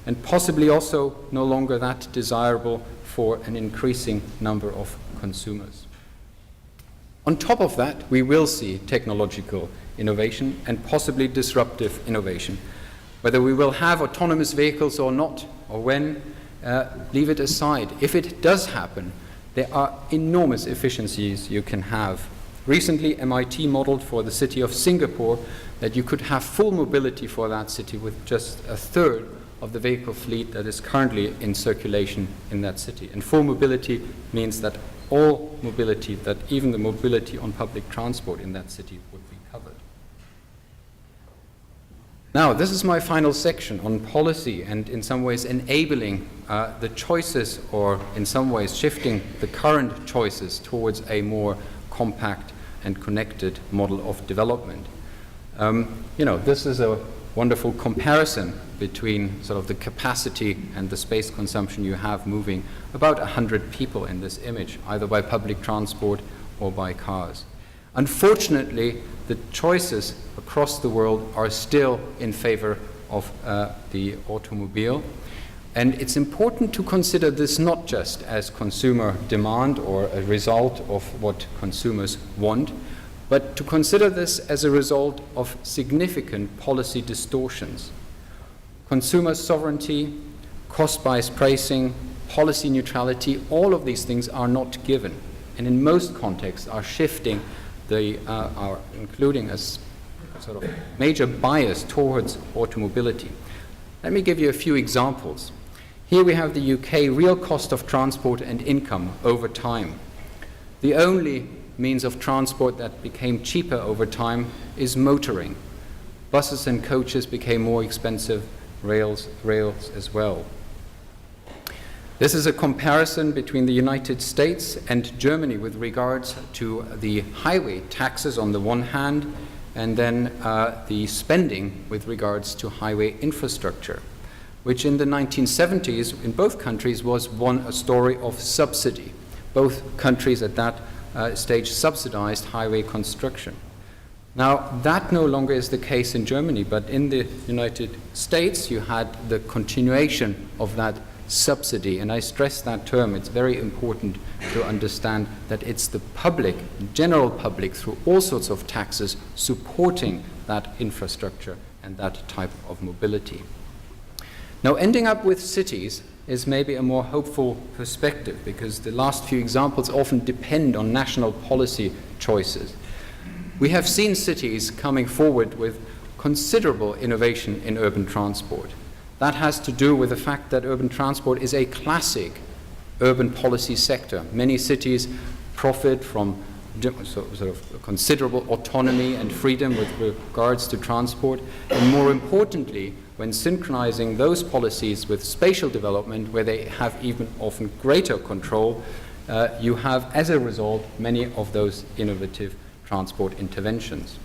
and possibly also no longer that desirable for an increasing number of consumers. On top of that, we will see technological innovation and possibly disruptive innovation. Whether we will have autonomous vehicles or not, or when, leave it aside. If it does happen, there are enormous efficiencies you can have. Recently, MIT modeled for the city of Singapore that you could have full mobility for that city with just a third of the vehicle fleet that is currently in circulation in that city. And full mobility means that all mobility, that even the mobility on public transport in that city would be covered. Now, this is my final section on policy and in some ways enabling the choices, or in some ways shifting the current choices towards a more compact and connected model of development. This is a wonderful comparison between sort of the capacity and the space consumption you have moving about 100 people in this image, either by public transport or by cars. Unfortunately, the choices across the world are still in favor of the automobile. And it's important to consider this not just as consumer demand or a result of what consumers want, but to consider this as a result of significant policy distortions. Consumer sovereignty, cost-based pricing, policy neutrality, all of these things are not given, and in most contexts are shifting are including a sort of major bias towards automobility. Let me give you a few examples. Here we have the UK real cost of transport and income over time. The only means of transport that became cheaper over time is motoring. Buses and coaches became more expensive, rails as well. This is a comparison between the United States and Germany with regards to the highway taxes on the one hand, and then the spending with regards to highway infrastructure, which in the 1970s in both countries was a story of subsidy. Both countries at that stage subsidized highway construction. Now, that no longer is the case in Germany, but in the United States you had the continuation of that subsidy, and I stress that term. It's very important to understand that it's the public, general public, through all sorts of taxes supporting that infrastructure and that type of mobility. Now, ending up with cities is maybe a more hopeful perspective, because the last few examples often depend on national policy choices. We have seen cities coming forward with considerable innovation in urban transport. That has to do with the fact that urban transport is a classic urban policy sector. Many cities profit from sort of considerable autonomy and freedom with regards to transport, and more importantly, when synchronizing those policies with spatial development, where they have even often greater control, you have, as a result, many of those innovative transport interventions.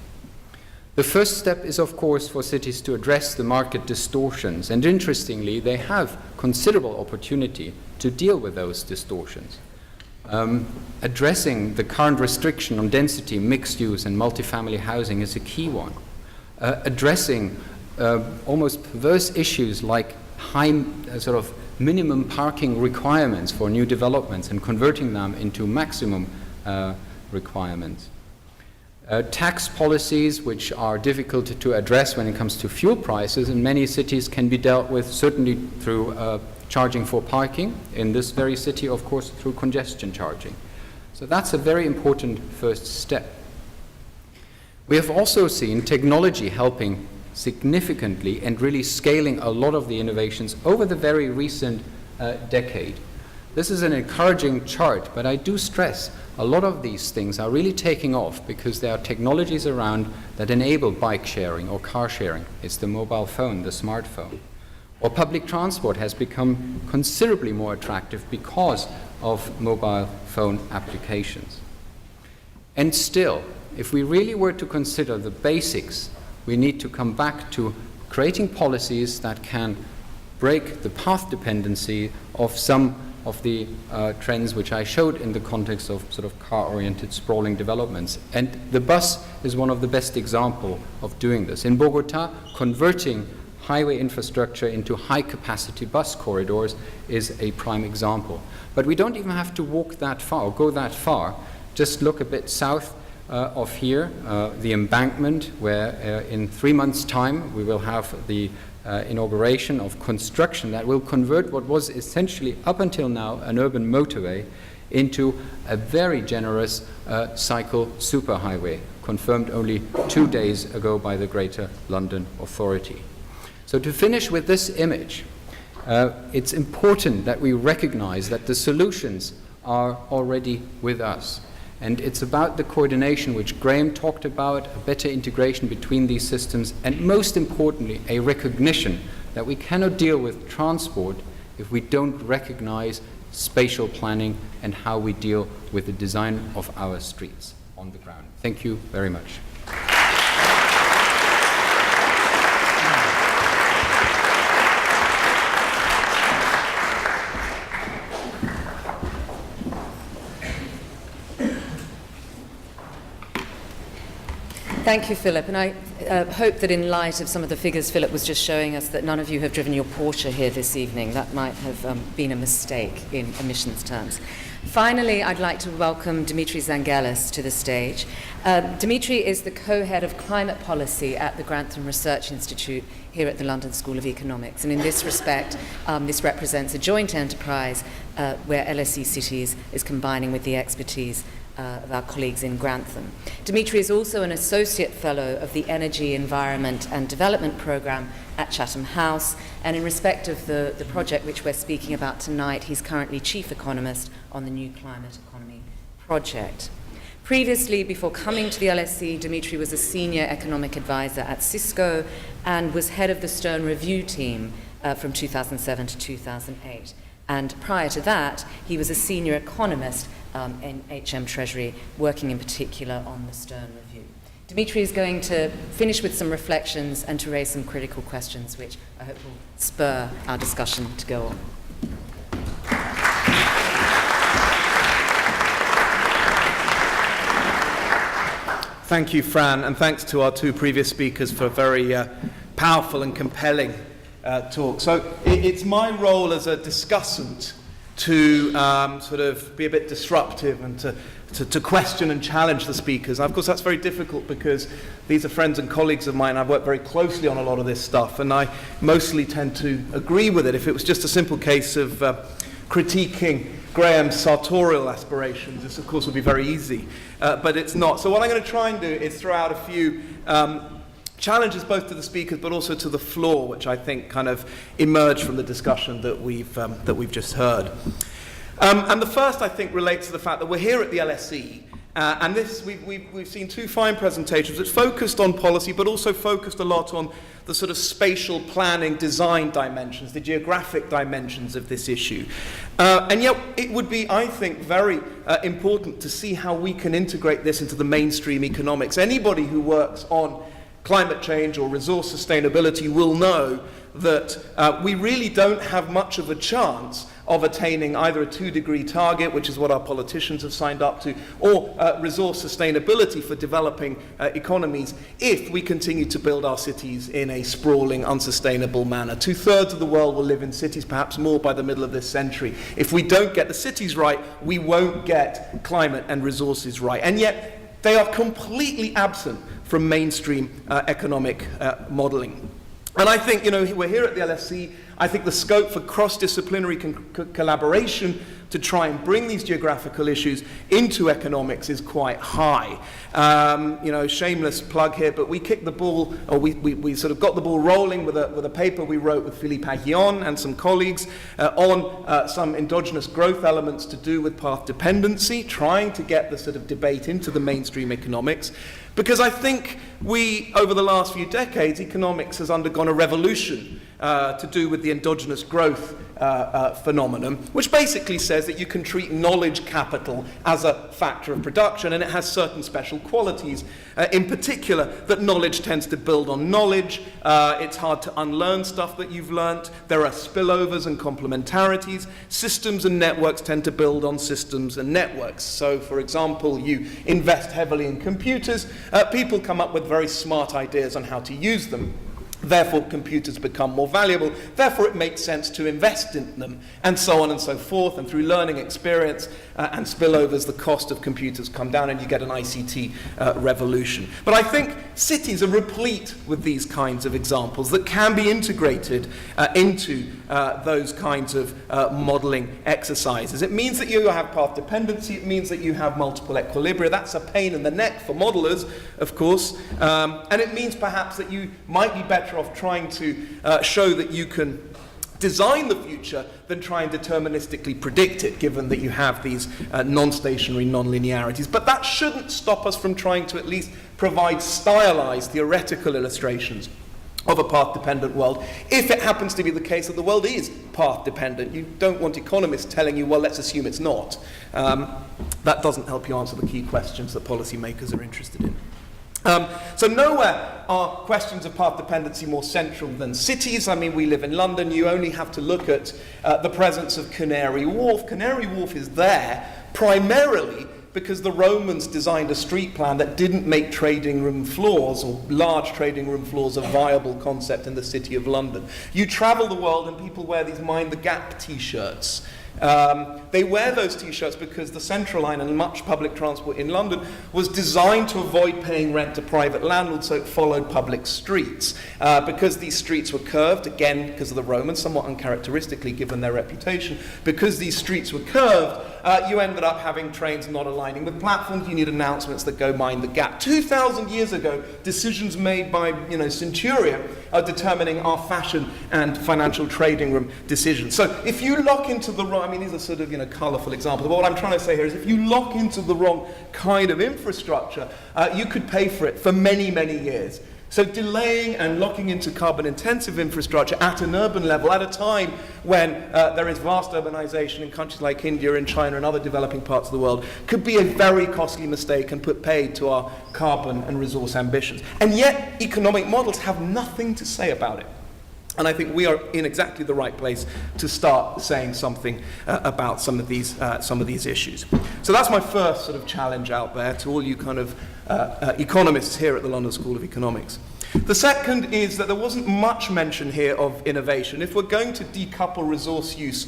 The first step is, of course, for cities to address the market distortions, and interestingly, they have considerable opportunity to deal with those distortions. Addressing the current restriction on density, mixed use, and multifamily housing is a key one. Addressing almost perverse issues like high sort of minimum parking requirements for new developments and converting them into maximum requirements. Tax policies, which are difficult to address when it comes to fuel prices, in many cities can be dealt with certainly through charging for parking. In this very city, of course, through congestion charging. So that's a very important first step. We have also seen technology helping significantly and really scaling a lot of the innovations over the very recent decade. This is an encouraging chart, but I do stress a lot of these things are really taking off because there are technologies around that enable bike sharing or car sharing. It's the mobile phone, the smartphone. Or public transport has become considerably more attractive because of mobile phone applications. And still, if we really were to consider the basics, we need to come back to creating policies that can break the path dependency of some of the trends which I showed in the context of sort of car-oriented sprawling developments. And the bus is one of the best examples of doing this. In Bogota, converting highway infrastructure into high-capacity bus corridors is a prime example. But we don't even have to walk that far or go that far. Just look a bit south of here, the embankment, where in 3 months' time we will have the inauguration of construction that will convert what was essentially up until now an urban motorway into a very generous cycle superhighway, confirmed only 2 days ago by the Greater London Authority. So to finish with this image, it's important that we recognize that the solutions are already with us. And it's about the coordination which Graham talked about, a better integration between these systems, and most importantly, a recognition that we cannot deal with transport if we don't recognize spatial planning and how we deal with the design of our streets on the ground. Thank you very much. Thank you, Philip. And I hope that in light of some of the figures Philip was just showing us that none of you have driven your Porsche here this evening. That might have been a mistake in emissions terms. Finally, I'd like to welcome Dimitri Zenghelis to the stage. Dimitri is the co-head of climate policy at the Grantham Research Institute here at the London School of Economics. And in this respect, this represents a joint enterprise where LSE Cities is combining with the expertise of our colleagues in Grantham. Dimitri is also an Associate Fellow of the Energy, Environment and Development Programme at Chatham House, and in respect of the project which we're speaking about tonight, he's currently Chief Economist on the New Climate Economy Project. Previously, before coming to the LSE, Dimitri was a Senior Economic Advisor at Cisco and was head of the Stern Review team from 2007 to 2008. And prior to that, he was a senior economist in HM Treasury, working in particular on the Stern Review. Dimitri is going to finish with some reflections and to raise some critical questions, which I hope will spur our discussion to go on. Thank you, Fran, and thanks to our two previous speakers for very powerful and compelling talk. So it's my role as a discussant to sort of be a bit disruptive and to question and challenge the speakers. And of course, that's very difficult because these are friends and colleagues of mine. I've worked very closely on a lot of this stuff, and I mostly tend to agree with it. If it was just a simple case of critiquing Graham's sartorial aspirations, this, of course, would be very easy. But it's not. So what I'm going to try and do is throw out a few challenges both to the speakers but also to the floor, which I think kind of emerge from the discussion that we've just heard. And the first, I think, relates to the fact that we're here at the LSE, and this we've seen two fine presentations which focused on policy but also focused a lot on the sort of spatial planning design dimensions, the geographic dimensions of this issue. And yet it would be, I think, very important to see how we can integrate this into the mainstream economics. Anybody who works on climate change or resource sustainability will know that we really don't have much of a chance of attaining either a 2-degree target, which is what our politicians have signed up to, or resource sustainability for developing economies if we continue to build our cities in a sprawling, unsustainable manner. 2/3 of the world will live in cities, perhaps more by the middle of this century. If we don't get the cities right, we won't get climate and resources right. And yet they are completely absent from mainstream economic modelling. And I think, we're here at the LSE. I think the scope for cross-disciplinary collaboration to try and bring these geographical issues into economics is quite high. Shameless plug here, but we kicked the ball, or we sort of got the ball rolling with a paper we wrote with Philipp and some colleagues on some endogenous growth elements to do with path dependency, trying to get the sort of debate into the mainstream economics. Because I think over the last few decades, economics has undergone a revolution to do with the endogenous growth phenomenon, which basically says that you can treat knowledge capital as a factor of production, and it has certain special qualities. In particular, that knowledge tends to build on knowledge. It's hard to unlearn stuff that you've learnt. There are spillovers and complementarities. Systems and networks tend to build on systems and networks. So, for example, you invest heavily in computers, people come up with very smart ideas on how to use them. Therefore, computers become more valuable. Therefore, it makes sense to invest in them, and so on and so forth. And through learning experience and spillovers, the cost of computers come down, and you get an ICT revolution. But I think cities are replete with these kinds of examples that can be integrated into those kinds of modeling exercises. It means that you have path dependency. It means that you have multiple equilibria. That's a pain in the neck for modelers, of course. And it means perhaps that you might be better off trying to show that you can design the future than try and deterministically predict it, given that you have these non-stationary non-linearities. But that shouldn't stop us from trying to at least provide stylized theoretical illustrations of a path-dependent world, if it happens to be the case that the world is path-dependent. You don't want economists telling you, well, let's assume it's not. That doesn't help you answer the key questions that policymakers are interested in. So nowhere are questions of path dependency more central than cities. I mean, we live in London. You only have to look at the presence of Canary Wharf. Canary Wharf is there primarily because the Romans designed a street plan that didn't make trading room floors or large trading room floors a viable concept in the city of London. You travel the world and people wear these Mind the Gap t-shirts. They wear those t-shirts because the Central Line and much public transport in London was designed to avoid paying rent to private landlords, so it followed public streets. Because these streets were curved, again because of the Romans, somewhat uncharacteristically given their reputation, because these streets were curved, you ended up having trains not aligning with platforms. You need announcements that go mind the gap. 2,000 years ago, decisions made by Centuria are determining our fashion and financial trading room decisions. So if you lock into the wrong, I mean, these are sort of colourful examples, but what I'm trying to say here is if you lock into the wrong kind of infrastructure, you could pay for it for many, many years. So delaying and locking into carbon-intensive infrastructure at an urban level at a time when there is vast urbanization in countries like India and China and other developing parts of the world could be a very costly mistake and put paid to our carbon and resource ambitions. And yet economic models have nothing to say about it. And I think we are in exactly the right place to start saying something about some of these issues. So that's my first sort of challenge out there to all you kind of economists here at the London School of Economics. The second is that there wasn't much mention here of innovation. If we're going to decouple resource use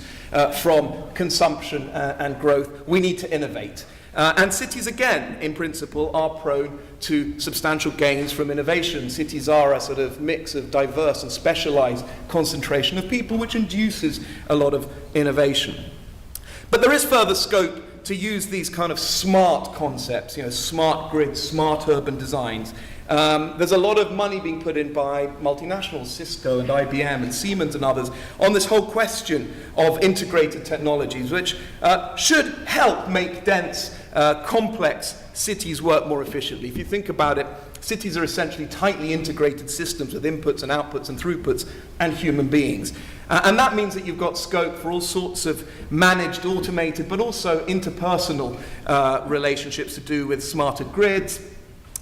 from consumption and growth, we need to innovate. And cities, again, in principle, are prone to substantial gains from innovation. Cities are a sort of mix of diverse and specialized concentration of people, which induces a lot of innovation. But there is further scope to use these kind of smart concepts, smart grids, smart urban designs. There's a lot of money being put in by multinationals, Cisco and IBM and Siemens and others, on this whole question of integrated technologies, which should help make dense, complex cities work more efficiently. If you think about it, cities are essentially tightly integrated systems with inputs and outputs and throughputs and human beings. And that means that you've got scope for all sorts of managed, automated, but also interpersonal relationships to do with smarter grids,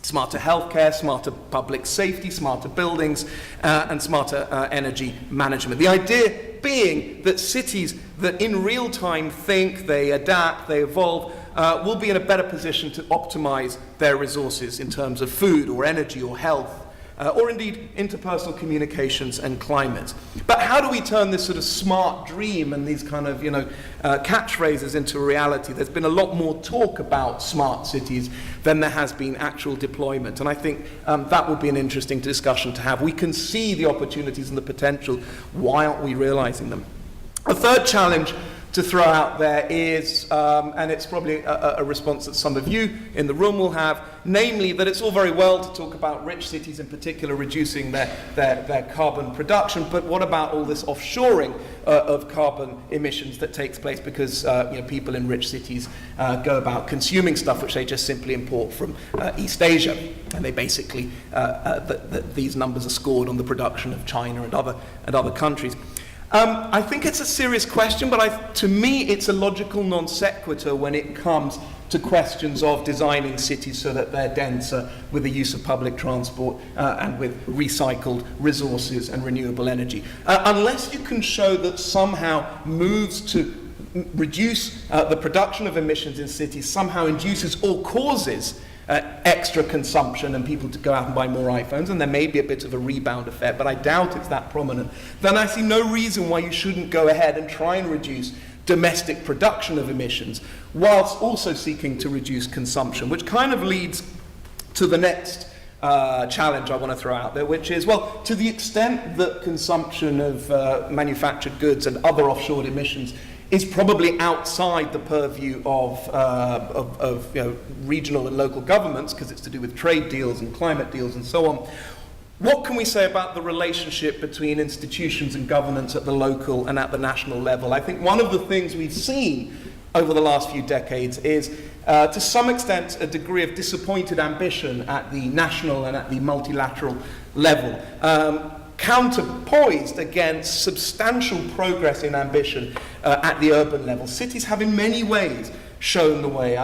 smarter healthcare, smarter public safety, smarter buildings, and smarter energy management. The idea being that cities that in real time think, they adapt, they evolve, will be in a better position to optimize their resources in terms of food or energy or health, or indeed interpersonal communications and climate. But how do we turn this sort of smart dream and these kind of catchphrases into reality? There's been a lot more talk about smart cities than there has been actual deployment, and I think that would be an interesting discussion to have. We can see the opportunities and the potential. Why aren't we realizing them? A third challenge to throw out there is, and it's probably a response that some of you in the room will have, namely that it's all very well to talk about rich cities in particular reducing their carbon production, but what about all this offshoring of carbon emissions that takes place because people in rich cities go about consuming stuff which they just simply import from East Asia, and they basically, these numbers are scored on the production of China and other countries. I think it's a serious question, but to me it's a logical non sequitur when it comes to questions of designing cities so that they're denser with the use of public transport and with recycled resources and renewable energy. Unless you can show that somehow moves to reduce the production of emissions in cities somehow induces or causes extra consumption and people to go out and buy more iPhones, and there may be a bit of a rebound effect, but I doubt it's that prominent, then I see no reason why you shouldn't go ahead and try and reduce domestic production of emissions whilst also seeking to reduce consumption, which kind of leads to the next challenge I want to throw out there, which is, well, to the extent that consumption of manufactured goods and other offshored emissions is probably outside the purview of regional and local governments, because it's to do with trade deals and climate deals and so on. What can we say about the relationship between institutions and governance at the local and at the national level? I think one of the things we've seen over the last few decades is, to some extent, a degree of disappointed ambition at the national and at the multilateral level, counterpoised against substantial progress in ambition at the urban level. Cities have in many ways shown the way.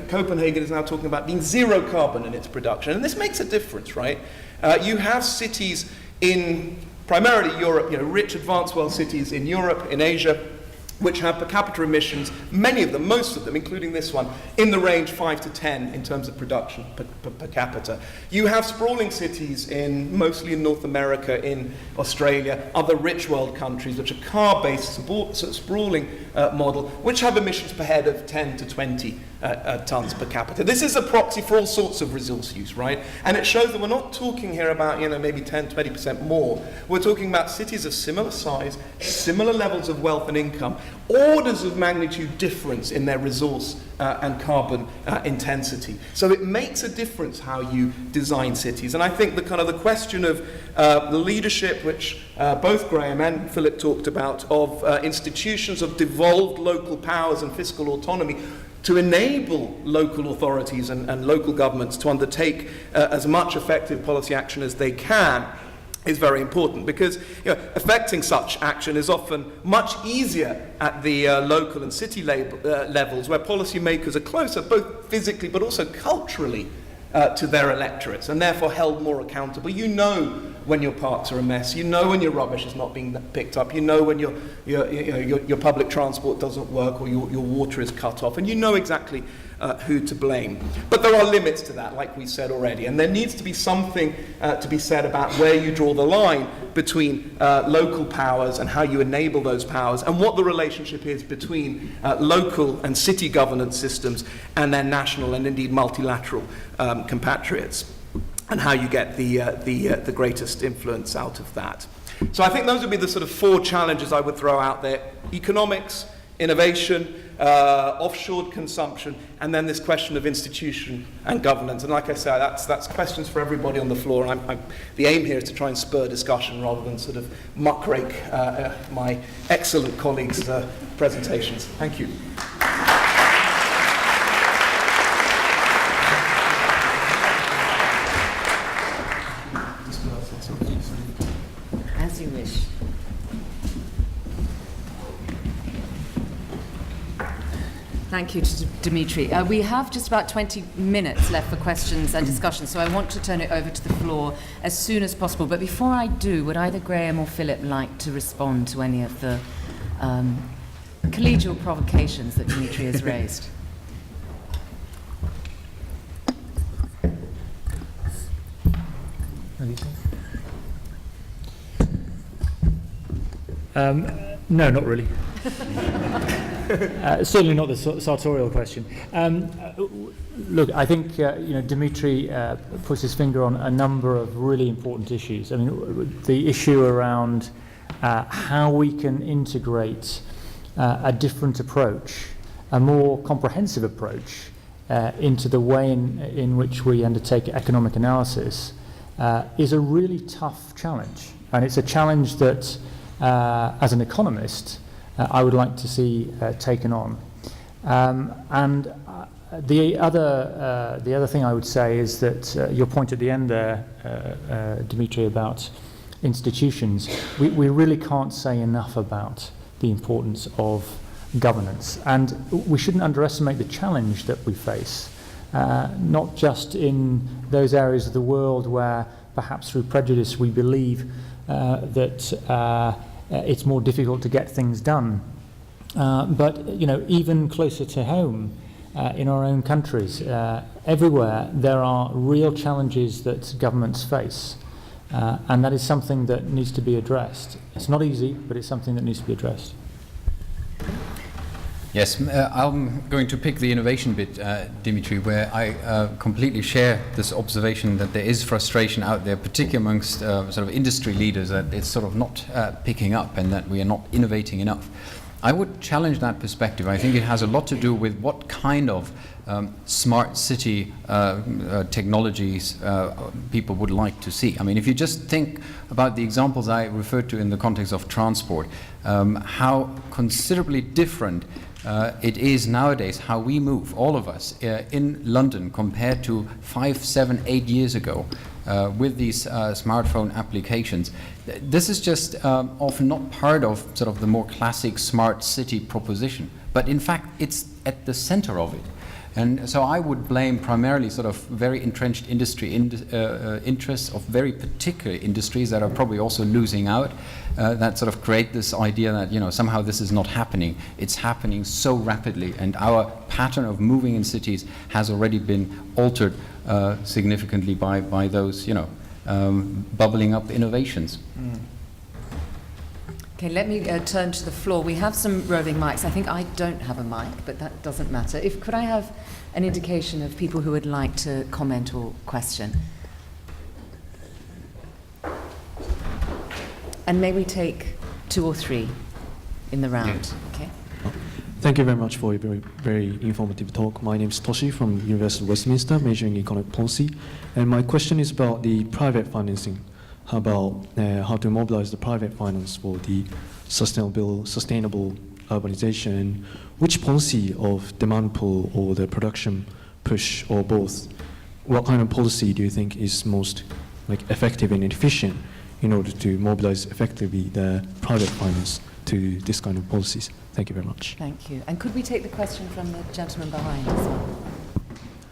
Copenhagen is now talking about being zero carbon in its production, and this makes a difference, right? You have cities in primarily Europe, rich advanced world cities in Europe, in Asia, which have per capita emissions, many of them, most of them, including this one, in the range 5 to 10 in terms of production per capita. You have sprawling cities mostly in North America, in Australia, other rich world countries, which are car-based, sprawling model, which have emissions per head of 10 to 20 tons per capita. This is a proxy for all sorts of resource use, right? And it shows that we're not talking here about, maybe 10, 20% more. We're talking about cities of similar size, similar levels of wealth and income, orders of magnitude difference in their resource and carbon intensity. So it makes a difference how you design cities. And I think the question of the leadership, which both Graham and Philipp talked about, of institutions of devolved local powers and fiscal autonomy to enable local authorities and local governments to undertake as much effective policy action as they can, is very important, because affecting such action is often much easier at the local and city levels, where policymakers are closer, both physically but also culturally, to their electorates, and therefore held more accountable. You know when your parks are a mess. You know when your rubbish is not being picked up. You know when your public transport doesn't work or your water is cut off, and you know exactly who to blame. But there are limits to that, like we said already, and there needs to be something to be said about where you draw the line between local powers and how you enable those powers, and what the relationship is between local and city governance systems and their national and indeed multilateral compatriots, and how you get the greatest influence out of that. So I think those would be the sort of 4 challenges I would throw out there: economics, innovation, offshored consumption, and then this question of institution and governance. And like I said, that's questions for everybody on the floor. The aim here is to try and spur discussion rather than sort of muckrake my excellent colleagues' presentations. Thank you. As you wish. Thank you to Dimitri. We have just about 20 minutes left for questions and discussion, so I want to turn it over to the floor as soon as possible. But before I do, would either Graham or Philipp like to respond to any of the collegial provocations that Dimitri has raised? No, not really. Certainly not the sartorial question. Look, I think Dimitri puts his finger on a number of really important issues. I mean, the issue around how we can integrate a different approach, a more comprehensive approach into the way in which we undertake economic analysis is a really tough challenge. And it's a challenge that, as an economist, I would like to see taken on. The other thing I would say is that your point at the end there, Dimitri, about institutions, we really can't say enough about the importance of governance, and we shouldn't underestimate the challenge that we face, not just in those areas of the world where perhaps through prejudice we believe that it's more difficult to get things done, but even closer to home, in our own countries, everywhere there are real challenges that governments face, and that is something that needs to be addressed. It's not easy, but it's something that needs to be addressed. Yes, I'm going to pick the innovation bit, Dimitri, where I completely share this observation that there is frustration out there, particularly amongst sort of industry leaders, that it's sort of not picking up and that we are not innovating enough. I would challenge that perspective. I think it has a lot to do with what kind of smart city technologies people would like to see. I mean, if you just think about the examples I referred to in the context of transport, how considerably different it is nowadays how we move, all of us, in London compared to 5, 7, 8 years ago with these smartphone applications. This is just often not part of sort of the more classic smart city proposition, but in fact it's at the center of it. And so I would blame primarily sort of very entrenched industry interests of very particular industries that are probably also losing out, that sort of create this idea that somehow this is not happening. It's happening so rapidly, and our pattern of moving in cities has already been altered significantly by those bubbling up innovations. Mm. Okay, let me turn to the floor. We have some roving mics. I think I don't have a mic, but that doesn't matter. Could I have an indication of people who would like to comment or question? And may we take 2 or 3 in the round? Okay. Thank you very much for a very, very informative talk. My name is Toshi from University of Westminster, majoring in economic policy. And my question is about the private financing. About how to mobilize the private finance for the sustainable urbanization. Which policy of demand pull or the production push or both? What kind of policy do you think is most effective and efficient in order to mobilize effectively the private finance to this kind of policies? Thank you very much. Thank you. And could we take the question from the gentleman behind as well?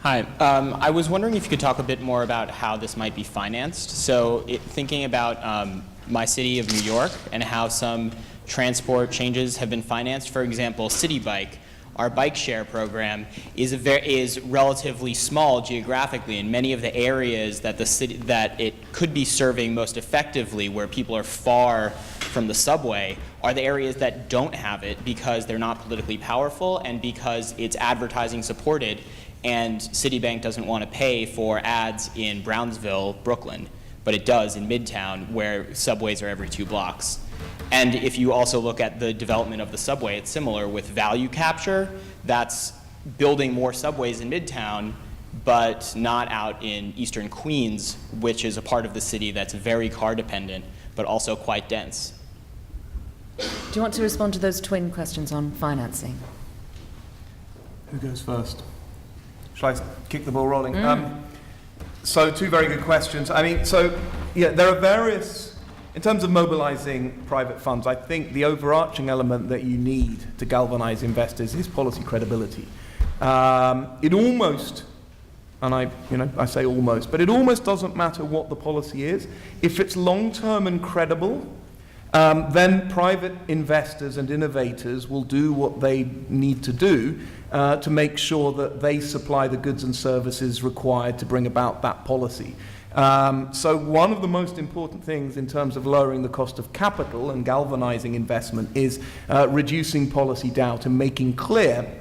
Hi. I was wondering if you could talk a bit more about how this might be financed. So thinking about my city of New York and how some transport changes have been financed. For example, City Bike, our bike share program, is relatively small geographically, and many of the areas that it could be serving most effectively, where people are far from the subway, are the areas that don't have it because they're not politically powerful and because it's advertising supported. And Citibank doesn't want to pay for ads in Brownsville, Brooklyn, but it does in Midtown, where subways are every 2 blocks. And if you also look at the development of the subway, it's similar with value capture. That's building more subways in Midtown, but not out in eastern Queens, which is a part of the city that's very car dependent, but also quite dense. Do you want to respond to those twin questions on financing? Who goes first? Shall I kick the ball rolling? So 2 very good questions. I mean, there are various, in terms of mobilizing private funds, I think the overarching element that you need to galvanize investors is policy credibility. It almost, and I say almost, but it almost doesn't matter what the policy is. If it's long-term and credible, then private investors and innovators will do what they need to do to make sure that they supply the goods and services required to bring about that policy. So one of the most important things in terms of lowering the cost of capital and galvanizing investment is reducing policy doubt and making clear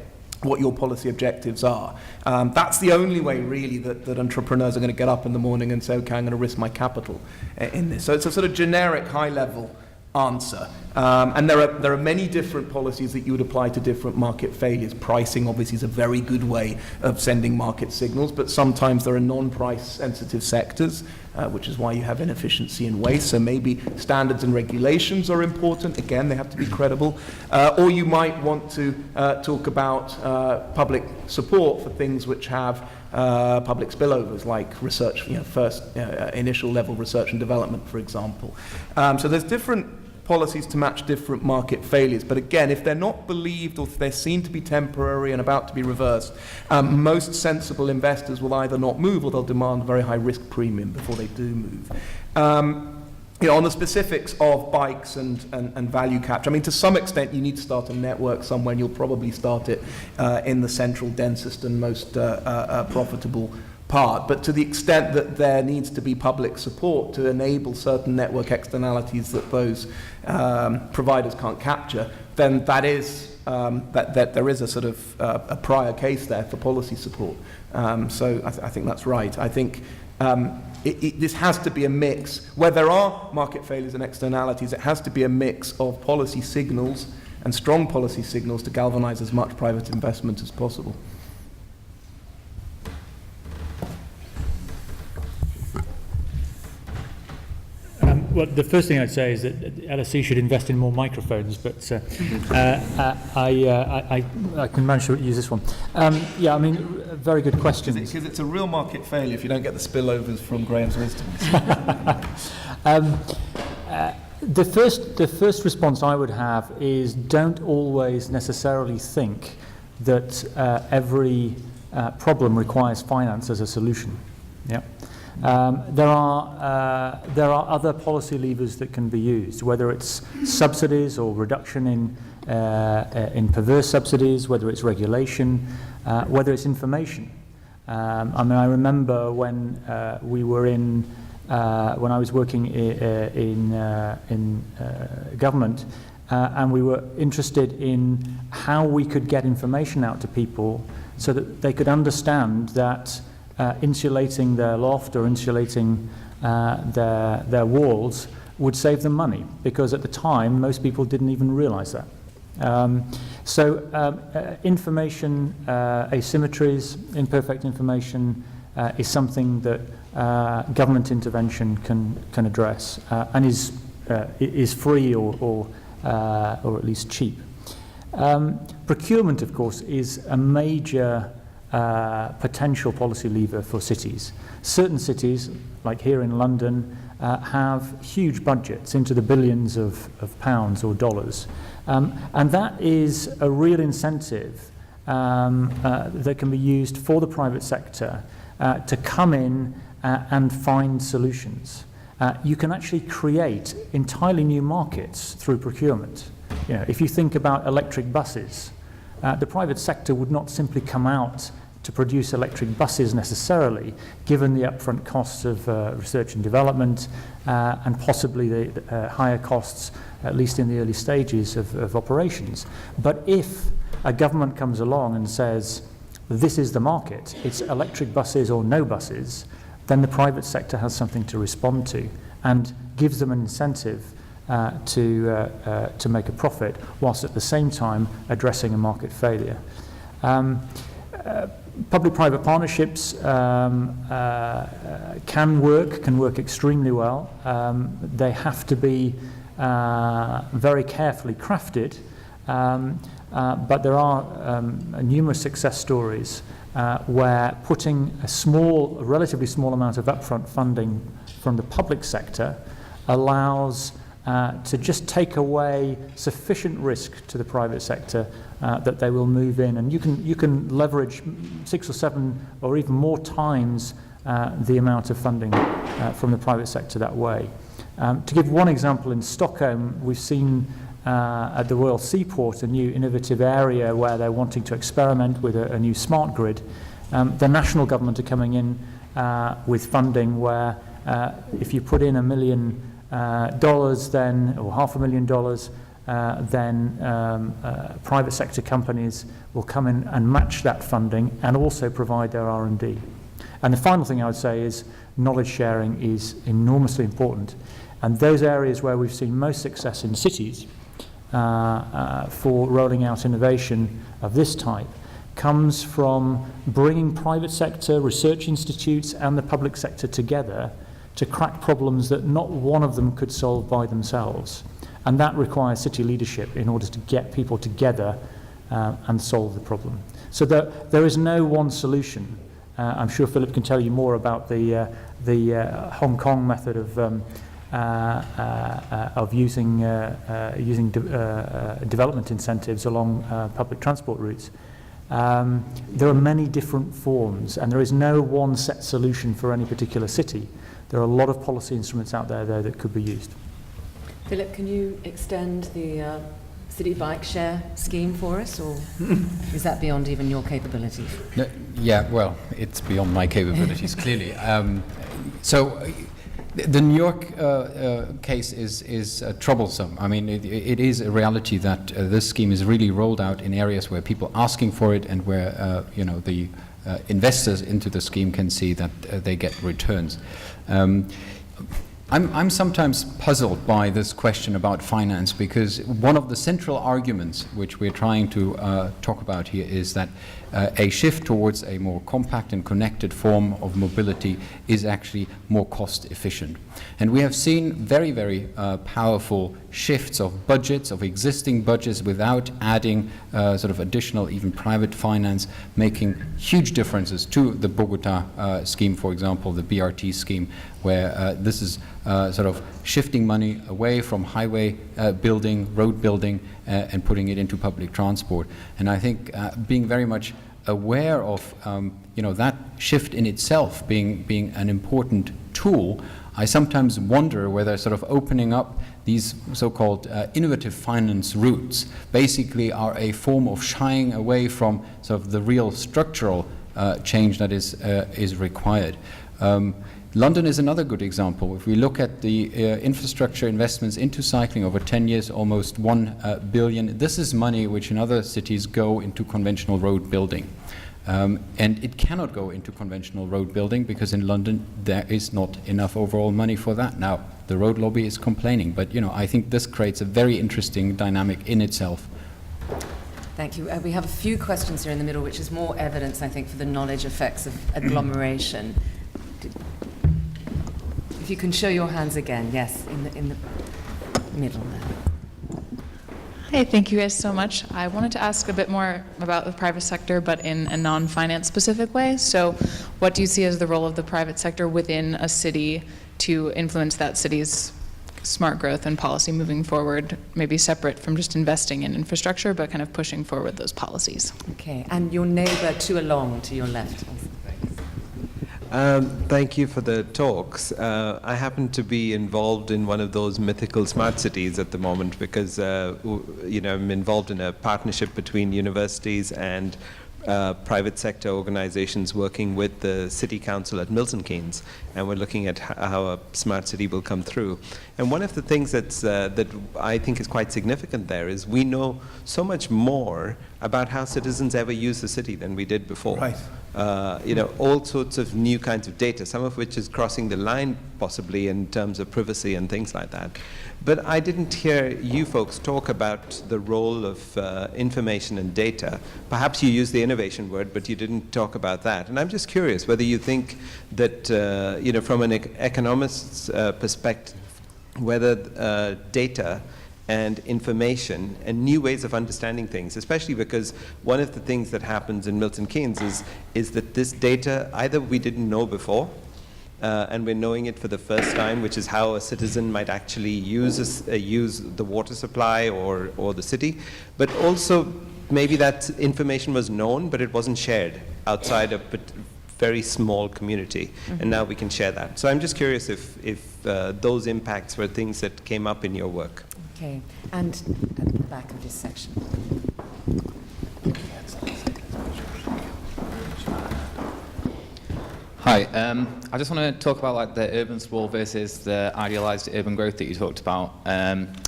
what your policy objectives are. That's the only way really that entrepreneurs are going to get up in the morning and say, okay, I'm going to risk my capital in this. So it's a sort of generic high-level answer. And there are many different policies that you would apply to different market failures. Pricing obviously is a very good way of sending market signals, but sometimes there are non-price sensitive sectors, which is why you have inefficiency and waste. So maybe standards and regulations are important. Again, they have to be credible. Or you might want to talk about public support for things which have public spillovers, like research, initial level research and development, for example. So there's different policies to match different market failures. But again, if they're not believed or if they're seen to be temporary and about to be reversed, most sensible investors will either not move or they'll demand a very high risk premium before they do move. On the specifics of bikes and value capture, I mean, to some extent, you need to start a network somewhere, and you'll probably start it in the central, densest, and most profitable part. But to the extent that there needs to be public support to enable certain network externalities that those providers can't capture, then that is that there is a sort of a prior case there for policy support. So I think that's right. I think this has to be a mix. Where there are market failures and externalities, it has to be a mix of policy signals and strong policy signals to galvanize as much private investment as possible. Well, the first thing I'd say is that LSE should invest in more microphones, but I can manage to use this one. Yeah, I mean, very good question. Because it's a real market failure if you don't get the spillovers from Graham's wisdom. The first response I would have is don't always necessarily think that every problem requires finance as a solution. Yeah. There are other policy levers that can be used, whether it's subsidies or reduction in perverse subsidies, whether it's regulation, whether it's information. I mean, I remember when we were when I was working in government, and we were interested in how we could get information out to people so that they could understand that insulating their loft or insulating their walls would save them money, because at the time most people didn't even realize that. Information asymmetries, imperfect information is something that government intervention can address and is free or at least cheap. Procurement, of course, is a major potential policy lever for cities. Certain cities, like here in London, have huge budgets into the billions of pounds or dollars. And that is a real incentive that can be used for the private sector to come in and find solutions. You can actually create entirely new markets through procurement. If you think about electric buses, the private sector would not simply come out to produce electric buses necessarily, given the upfront costs of research and development and possibly the higher costs, at least in the early stages of operations. But if a government comes along and says, this is the market, it's electric buses or no buses, then the private sector has something to respond to and gives them an incentive to make a profit, whilst at the same time addressing a market failure. Public-private partnerships can work extremely well. They have to be very carefully crafted, but there are numerous success stories where putting a relatively small amount of upfront funding from the public sector allows to just take away sufficient risk to the private sector that they will move in, and you can leverage 6 or 7 or even more times the amount of funding from the private sector that way. To give one example, in Stockholm, we've seen at the Royal Seaport a new innovative area where they're wanting to experiment with a new smart grid. The national government are coming in with funding where if you put in $1 million then, or $500,000, then private sector companies will come in and match that funding and also provide their R&D. And the final thing I would say is knowledge sharing is enormously important. And those areas where we've seen most success in cities for rolling out innovation of this type comes from bringing private sector, research institutes and the public sector together to crack problems that not one of them could solve by themselves. And that requires city leadership in order to get people together and solve the problem. So there is no one solution. I'm sure Philipp can tell you more about the Hong Kong method of using development incentives along public transport routes. There are many different forms, and there is no one set solution for any particular city. There are a lot of policy instruments out there, though, that could be used. Philipp, can you extend the city bike share scheme for us, or is that beyond even your capabilities? No, yeah, well, it's beyond my capabilities, clearly. So the New York case is troublesome. I mean, it is a reality that this scheme is really rolled out in areas where people are asking for it and where the investors into the scheme can see that they get returns. I'm sometimes puzzled by this question about finance, because one of the central arguments which we're trying to talk about here is that a shift towards a more compact and connected form of mobility is actually more cost efficient. And we have seen very, very powerful shifts of budgets, of existing budgets, without adding sort of additional, even private finance, making huge differences to the Bogota scheme, for example, the BRT scheme, where this is sort of shifting money away from highway building, road building, and putting it into public transport. And I think being very much aware of that shift in itself being an important tool, I sometimes wonder whether sort of opening up these so-called innovative finance routes basically are a form of shying away from sort of the real structural change that is required. London is another good example. If we look at the infrastructure investments into cycling over 10 years, almost 1 billion. This is money which in other cities go into conventional road building. And it cannot go into conventional road building because in London there is not enough overall money for that. Now, the road lobby is complaining, but I think this creates a very interesting dynamic in itself. Thank you. We have a few questions here in the middle, which is more evidence, I think, for the knowledge effects of agglomeration. If you can show your hands again, yes, in the middle there. Hey, thank you guys so much. I wanted to ask a bit more about the private sector, but in a non-finance specific way. So what do you see as the role of the private sector within a city to influence that city's smart growth and policy moving forward, maybe separate from just investing in infrastructure, but kind of pushing forward those policies? Okay, and your neighbour to your left. Thank you for the talks. I happen to be involved in one of those mythical smart cities at the moment because, I'm involved in a partnership between universities and private sector organizations working with the city council at Milton Keynes, and we're looking at how a smart city will come through. And one of the things that I think is quite significant there is we know so much more about how citizens ever use the city than we did before. Right. All sorts of new kinds of data, some of which is crossing the line possibly in terms of privacy and things like that. But I didn't hear you folks talk about the role of information and data. Perhaps you used the innovation word, but you didn't talk about that. And I'm just curious whether you think that, from an economist's perspective, whether data and information and new ways of understanding things, especially because one of the things that happens in Milton Keynes is that this data either we didn't know before, and we're knowing it for the first time, which is how a citizen might actually use the water supply or the city, but also maybe that information was known, but it wasn't shared outside a very small community, and now we can share that. So I'm just curious if those impacts were things that came up in your work. Okay, and at the back of this section. Hi, I just want to talk about the urban sprawl versus the idealized urban growth that you talked about.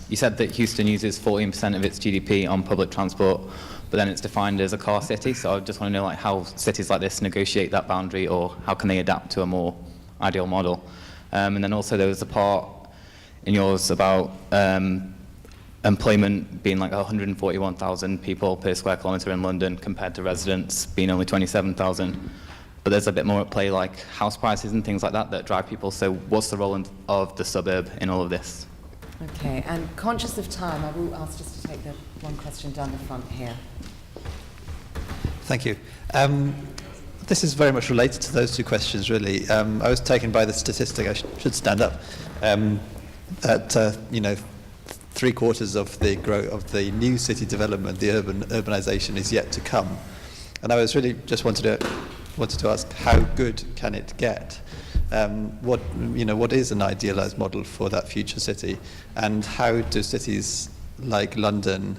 You said that Houston uses 14% of its GDP on public transport, but then it's defined as a car city. So I just want to know how cities like this negotiate that boundary, or how can they adapt to a more ideal model. And then also there was a part in yours about employment being like 141,000 people per square kilometre in London compared to residents being only 27,000. But there's a bit more at play, like house prices and things like that that drive people. So what's the role of the suburb in all of this? Okay, and conscious of time, I will ask just to take the one question down the front here. Thank you. This is very much related to those two questions, really. I was taken by the statistic, I should stand up, that, you know, 3/4 of the growth of the new city development, the urbanisation, is yet to come. And I was really just wanted to ask, how good can it get? What is an idealised model for that future city, and how do cities like London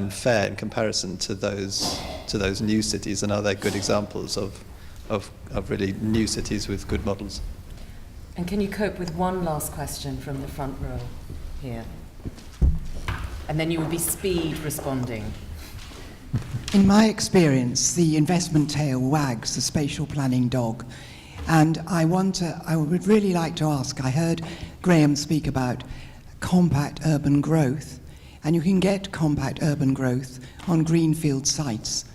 fare in comparison to those new cities, and are there good examples of really new cities with good models? And can you cope with one last question from the front row here? And then you will be speed responding. In my experience, the investment tail wags the spatial planning dog. And I would really like to ask, I heard Graham speak about compact urban growth, and you can get compact urban growth on greenfield sites.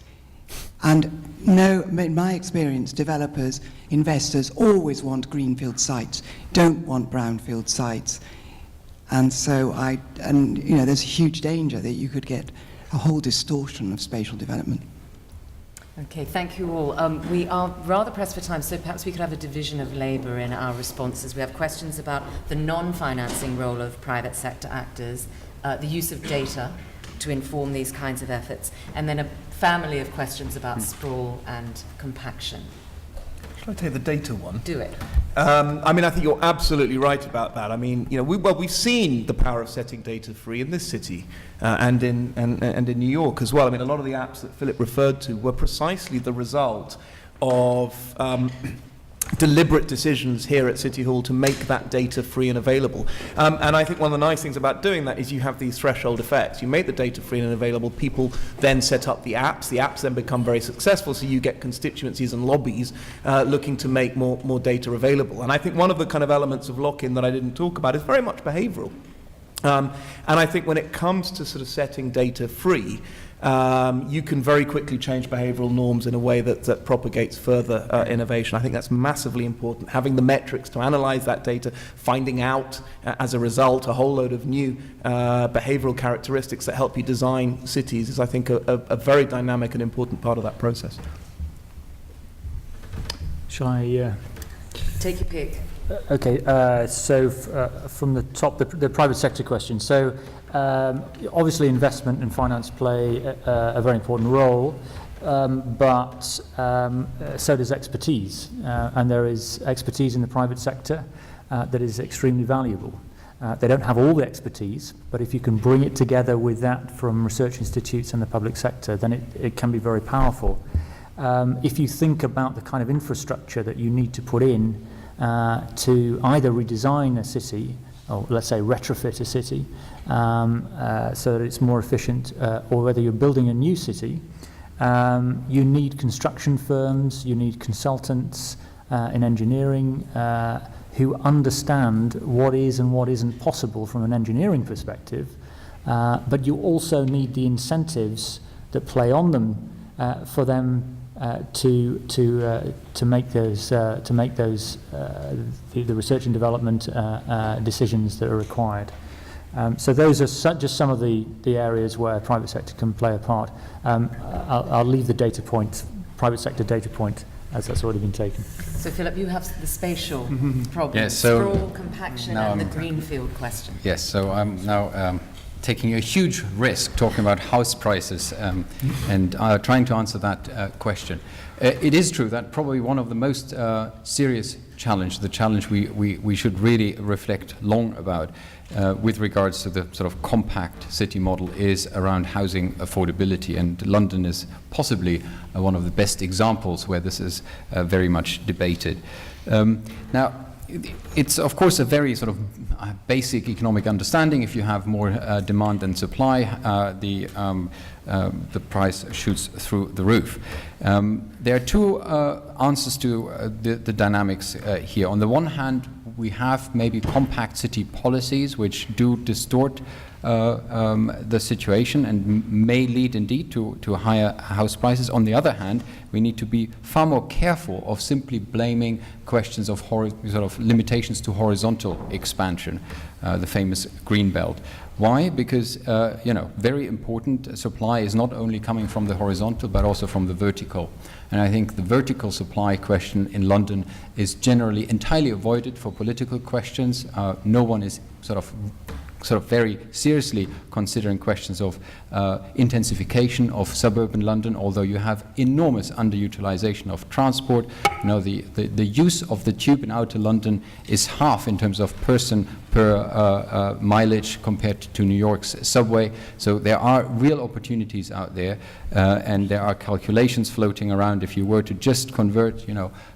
And no, in my experience, developers, investors always want greenfield sites, don't want brownfield sites. And so there's a huge danger that you could get a whole distortion of spatial development. Okay, thank you all. We are rather pressed for time, so perhaps we could have a division of labour in our responses. We have questions about the non-financing role of private sector actors, the use of data to inform these kinds of efforts, and then a family of questions about sprawl and compaction. Shall I take the data one? Do it. I think you're absolutely right about that. I mean, we've seen the power of setting data free in this city and in New York as well. I mean, a lot of the apps that Philipp referred to were precisely the result of deliberate decisions here at City Hall to make that data free and available. And I think one of the nice things about doing that is you have these threshold effects. You make the data free and available, people then set up the apps then become very successful, so you get constituencies and lobbies looking to make more data available. And I think one of the kind of elements of lock-in that I didn't talk about is very much behavioural. And I think when it comes to sort of setting data free, you can very quickly change behavioural norms in a way that propagates further innovation. I think that's massively important. Having the metrics to analyse that data, finding out as a result a whole load of new behavioural characteristics that help you design cities is, I think, a very dynamic and important part of that process. Shall I... Take your pick. Okay, so from the top, the private sector question. So obviously investment and finance play a very important role, but so does expertise. And there is expertise in the private sector that is extremely valuable. They don't have all the expertise, but if you can bring it together with that from research institutes and the public sector, then it can be very powerful. If you think about the kind of infrastructure that you need to put in to either redesign a city, or let's say retrofit a city, so that it's more efficient, or whether you're building a new city, you need construction firms, you need consultants in engineering who understand what is and what isn't possible from an engineering perspective, but you also need the incentives that play on them for them to make those the research and development decisions that are required. So those are just some of the areas where private sector can play a part. I'll leave the data point, private sector data point, as that's already been taken. So Philipp, you have the spatial problem, Yes, so sprawl, compaction, and the greenfield question. Yes, so I'm now taking a huge risk talking about house prices and trying to answer that question. It is true that probably one of the most serious challenge, the challenge we should really reflect long about with regards to the sort of compact city model is around housing affordability, and London is possibly one of the best examples where this is very much debated. Now, it's of course a very sort of basic economic understanding. If you have more demand than supply, the price shoots through the roof. There are two answers to the dynamics here. On the one hand, we have maybe compact city policies which do distort the situation and may lead indeed to higher house prices. On the other hand, we need to be far more careful of simply blaming questions of sort of limitations to horizontal expansion, the famous green belt. Why? Because very important supply is not only coming from the horizontal but also from the vertical. And I think the vertical supply question in London is generally entirely avoided for political questions. No one is sort of very seriously considering questions of intensification of suburban London, although you have enormous underutilization of transport. The use of the tube in outer London is half in terms of person per mileage compared to New York's subway. So there are real opportunities out there, and there are calculations floating around. If you were to just convert,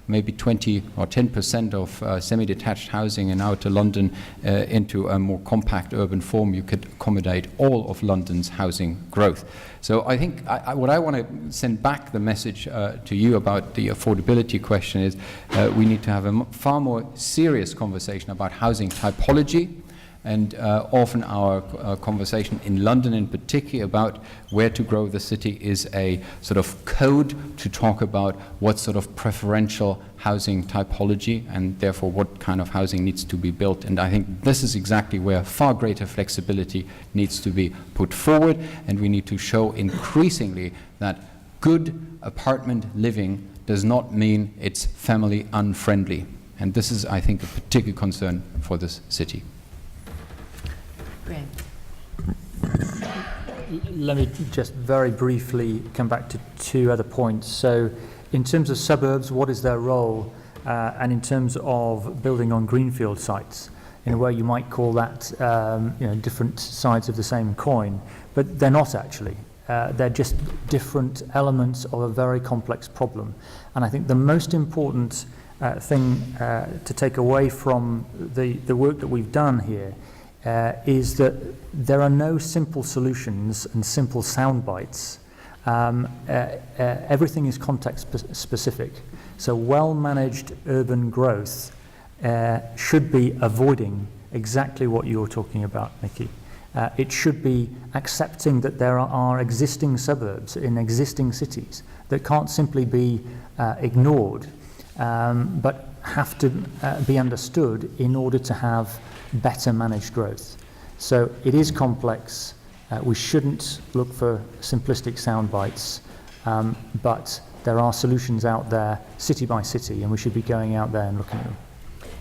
maybe 20 or 10% of semi-detached housing in outer London into a more compact urban form, you could accommodate all of London's housing growth. So I think what I want to send back the message to you about the affordability question is we need to have a far more serious conversation about housing typology. And often our conversation in London in particular about where to grow the city is a sort of code to talk about what sort of preferential housing typology and therefore what kind of housing needs to be built. And I think this is exactly where far greater flexibility needs to be put forward, and we need to show increasingly that good apartment living does not mean it's family unfriendly. And this is, I think, a particular concern for this city. Let me just very briefly come back to two other points. So in terms of suburbs, what is their role? And in terms of building on greenfield sites, in a way you might call that different sides of the same coin, but they're not actually. They're just different elements of a very complex problem. And I think the most important thing to take away from the work that we've done here is that there are no simple solutions and simple sound bites. Everything is context specific. So well-managed urban growth should be avoiding exactly what you're talking about, Nikki. It should be accepting that there are existing suburbs in existing cities that can't simply be ignored, but have to be understood in order to have better managed growth. So it is complex. We shouldn't look for simplistic sound bites, but there are solutions out there, city by city, and we should be going out there and looking at them.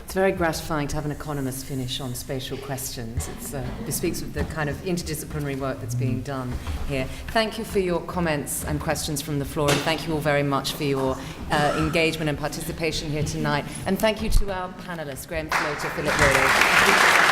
It's very gratifying to have an economist finish on spatial questions. It speaks of the kind of interdisciplinary work that's being done here. Thank you for your comments and questions from the floor, and thank you all very much for your engagement and participation here tonight. And thank you to our panelists, Graham Floater, Philipp Rohde.